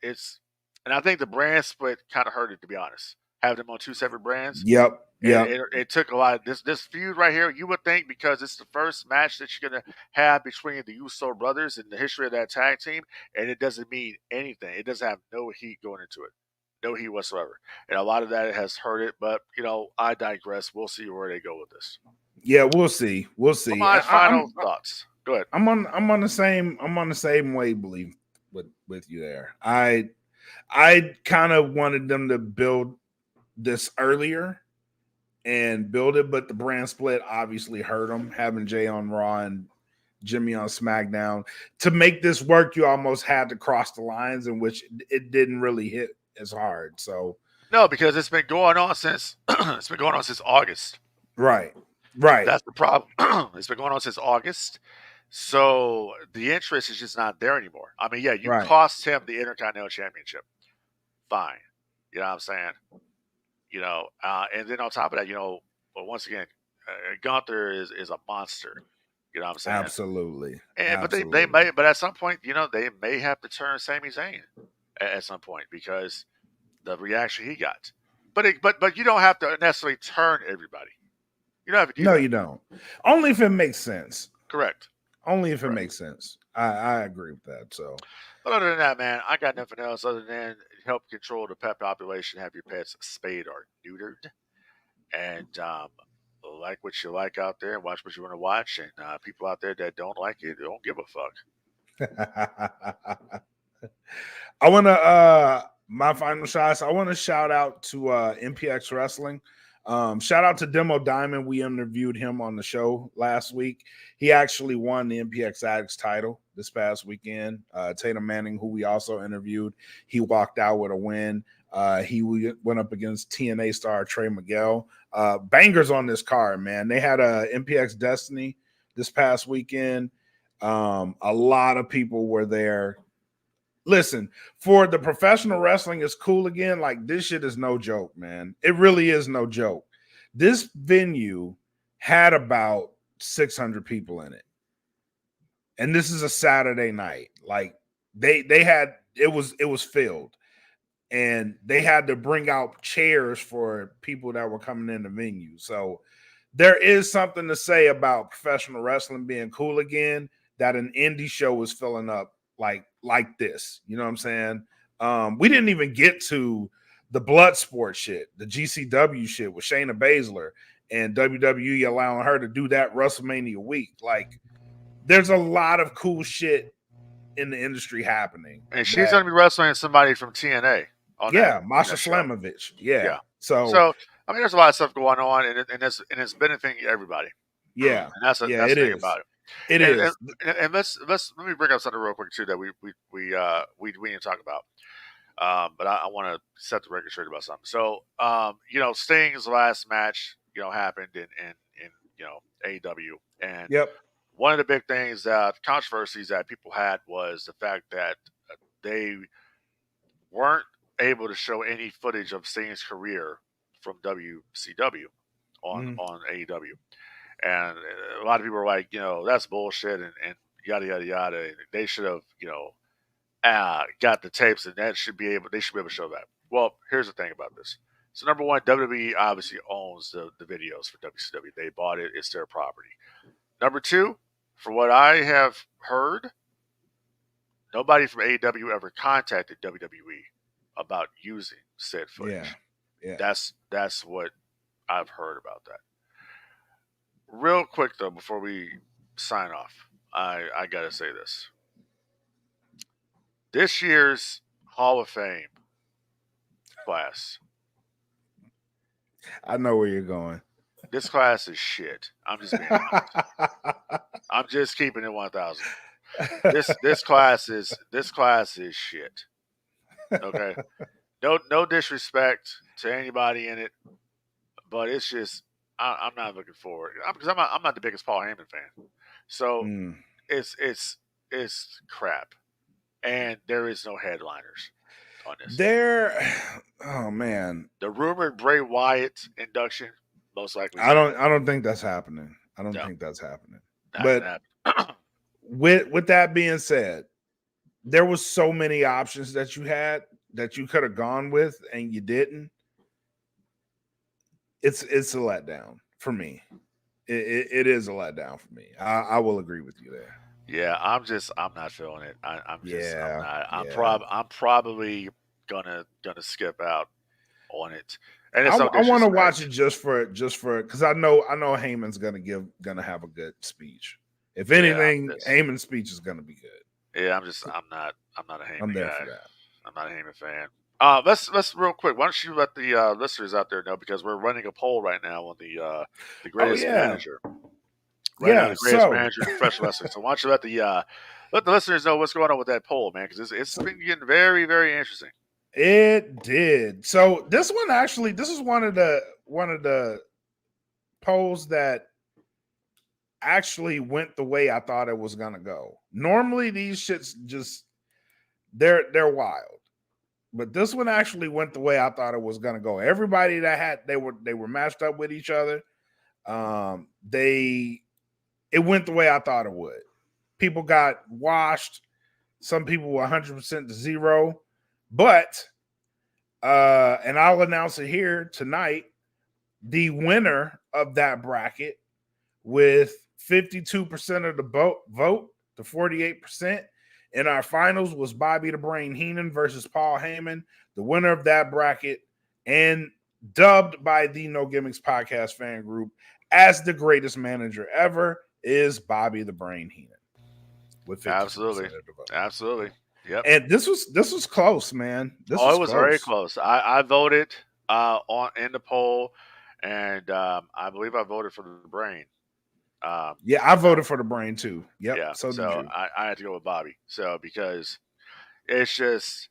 It's, and I think the brand split kind of hurt it, to be honest. Having them on two separate brands. Yep. It took a lot of this feud right here. You would think because it's the first match that you're gonna have between the Uso brothers in the history of that tag team, and it doesn't mean anything. It doesn't have no heat going into it, no heat whatsoever. And a lot of that has hurt it. But I digress. We'll see where they go with this. Yeah, we'll see. We'll see. My final thoughts. Go ahead. I'm on the same wavelength with you there. I kind of wanted them to build this earlier and build it, but the brand split obviously hurt them. Having Jay on Raw and Jimmy on SmackDown to make this work, you almost had to cross the lines in which it didn't really hit as hard. So no, because it's been going on since August. Right. That's the problem. It's been going on since August. So the interest is just not there anymore. I mean, yeah, you cost him the Intercontinental Championship. Fine. You know what I'm saying? And then on top of that, but once again, Gunther is a monster. You know what I'm saying? Absolutely. But they may, but at some point, they may have to turn Sami Zayn at some point because the reaction he got. But you don't have to necessarily turn everybody. You don't have to do that. You don't. Only if it makes sense. Correct. Only if it makes sense. I agree with that. So, but other than that, man, I got nothing else other than help control the pet population. Have your pets spayed or neutered, and like what you like out there, and watch what you want to watch. And people out there that don't like it, don't give a fuck. I want to my final shots. I want to shout out to MPX Wrestling. Shout out to Demo Diamond. We interviewed him on the show last week. He actually won the MPX Addicts title this past weekend. Tatum Manning, who we also interviewed, he walked out with a win. He went up against TNA star Trey Miguel. Bangers on this card, man. They had a MPX Destiny this past weekend. A lot of people were there. Listen, for the professional wrestling is cool again. Like, this shit is no joke, man. It really is no joke. This venue had about 600 people in it. And this is a Saturday night. Like, they had, it was filled. And they had to bring out chairs for people that were coming in the venue. So there is something to say about professional wrestling being cool again, that an indie show was filling up like this. You know what I'm saying? We didn't even get to the blood sport shit, the GCW shit with Shayna Baszler and WWE allowing her to do that WrestleMania week. Like, there's a lot of cool shit in the industry happening. And she's going to be wrestling somebody from TNA. Masha Slamovich. Yeah. So I mean, there's a lot of stuff going on, and it's benefiting everyday. Yeah, and that's the thing about it. It is. And let me bring up something real quick too that we didn't talk about. But I want to set the record straight about something. So, Sting's last match, happened in AEW, and one of the big things controversies that people had was the fact that they weren't able to show any footage of Sting's career from WCW on AEW. And a lot of people were like, that's bullshit and yada, yada, yada. And they should have, got the tapes, and they should be able to show that. Well, here's the thing about this. So, number one, WWE obviously owns the videos for WCW. They bought it. It's their property. Number two, for what I have heard, nobody from AEW ever contacted WWE about using said footage. Yeah. That's what I've heard about that. Real quick, though, before we sign off, I got to say this. This year's Hall of Fame class. I know where you're going. This class is shit. I'm just being honest. I'm just keeping it 1,000. This class is shit. Okay, no disrespect to anybody in it, but it's just I'm not looking forward because I'm not the biggest Paul Heyman fan, so Mm. it's crap, and there is no headliners on this. Oh man, The rumored Bray Wyatt induction most likely is I not don't think that's happening. I don't no, think that's happening. not But gonna happen. with that being said, there was so many options that you had that you could have gone with and you didn't. It's a letdown for me. It is a letdown for me. I will agree with you there. Yeah, I'm not feeling it. I'm Yeah, not. yeah. I'm probably gonna skip out on it, and it's no I want to watch disrespect. it just for because I know Heyman's gonna have a good speech. If Yeah, anything, Heyman's speech is gonna be good. yeah. I'm not a I'm Heyman there guy. for that. I'm not a Heyman fan. Let's real quick. Why don't you let the listeners out there know, because we're running a poll right now on the Oh greatest yeah, manager. Right now, yeah. the greatest So manager in professional wrestling. So why don't you let the listeners know what's going on with that poll, man? Because it's been getting very, very interesting. it did. So this one actually, this is one of the polls that actually went the way I thought it was gonna go. Normally these shits just they're wild. But this one actually went the way I thought it was gonna go. Everybody that had they were matched up with each other. It went the way I thought it would. People got washed. Some people were 100% to zero. But and I'll announce it here tonight. The winner of that bracket with 52% of the vote to 48% in our finals was Bobby the Brain Heenan versus Paul Heyman. The winner of that bracket, and dubbed by the No Gimmicks podcast fan group as the greatest manager ever, is Bobby the Brain Heenan with 52% Absolutely, of the vote. absolutely. Yep. And this was close, man. This Oh, was it was very close. close. I voted on in the poll, and I believe I voted for the Brain. Yeah, I voted for the Brain too. Yep, Yeah, so did so you. I had to go with Bobby. So because it's just,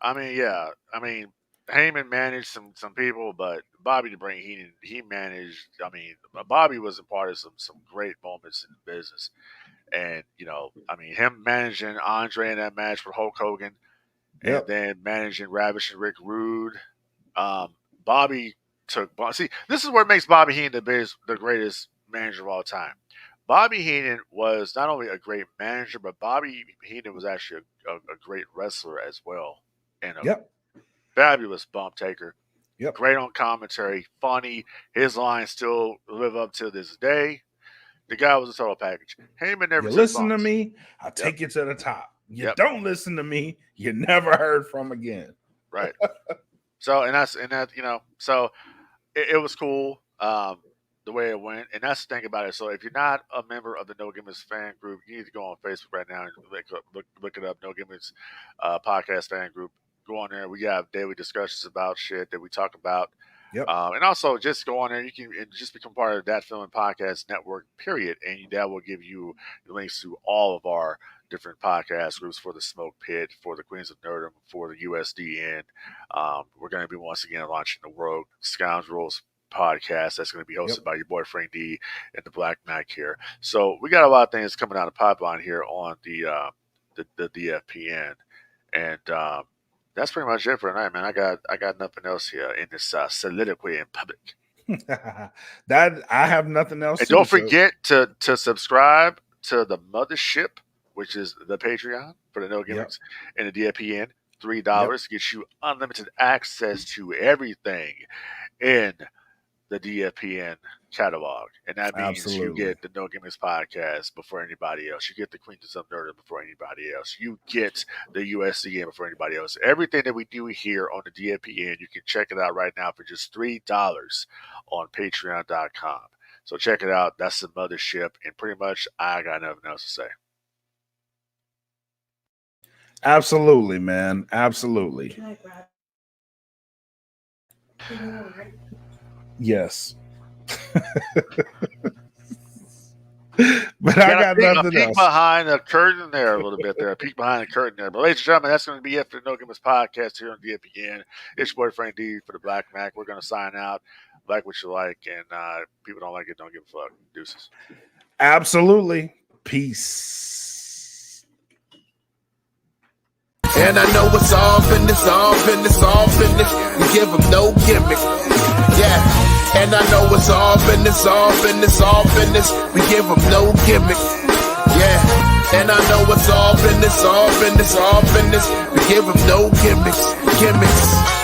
I mean, yeah, I mean, Heyman managed some people, but Bobby the Brain he managed. I mean, Bobby was a part of some great moments in the business, and I mean, him managing Andre in that match for Hulk Hogan, and Yep. then managing Ravishing Rick Rude. Bobby took. See, this is what makes Bobby Heenan the greatest manager of all time. Bobby Heenan was not only a great manager, but Bobby Heenan was actually a great wrestler as well, and a Yep. fabulous bump taker. Yep. Great on commentary, funny. His lines still live up to this day. The guy was a total package. Heyman never You took listen to bumps. me, I'll Yep. take you to the top. You Yep. don't listen to me, you're never heard from again. Right. So so it was cool the way it went, and that's the thing about it. So if you're not a member of the No Gimmicks fan group, you need to go on Facebook right now and look it up. No Gimmicks podcast fan group. Go on there. We have daily discussions about shit that we talk about. Yep. And also just go on there. You can just become part of that Film Podcast Network. Period, and that will give you links to all of our different podcast groups, for the Smoke Pit, for the Queens of Nerdom, for the USDN. We're going to be once again launching the World Scoundrels podcast. That's going to be hosted by your boy Frank Dee and the Black Mac here. So we got a lot of things coming out of the pipeline here on the DFPN, and that's pretty much it for tonight, man. I got nothing else here in this soliloquy in public. That I have nothing else. And don't forget to subscribe to the Mothership, which is the Patreon for the No Gimmicks, and the DFPN. $3 gets you unlimited access to everything in the DFPN catalog, and that means you get the No Gimmicks podcast before anybody else. You get the Queens of Nerdom before anybody else. You get the USCN before anybody else. Everything that we do here on the DFPN, you can check it out right now for just $3 on Patreon.com. So check it out. That's the Mothership, and pretty much I got nothing else to say. Absolutely, man. Absolutely. Can I grab? Yes. But I got nothing peek else. behind the curtain there a little bit there. Peek behind the curtain there. But ladies and gentlemen, that's going to be it for the No Gimmicks podcast here on DFPN. It's your boy Frank D for the Black Mac. We're going to sign out. Like what you like, and people don't like it, don't give a fuck. Deuces. Absolutely. Peace. And I know it's all business, all business, all business. We give them no gimmick. Yeah. And I know it's all business, all business, all business. We give them no gimmick. Yeah. And I know it's all business, all business, all business. We give them no gimmicks, gimmicks.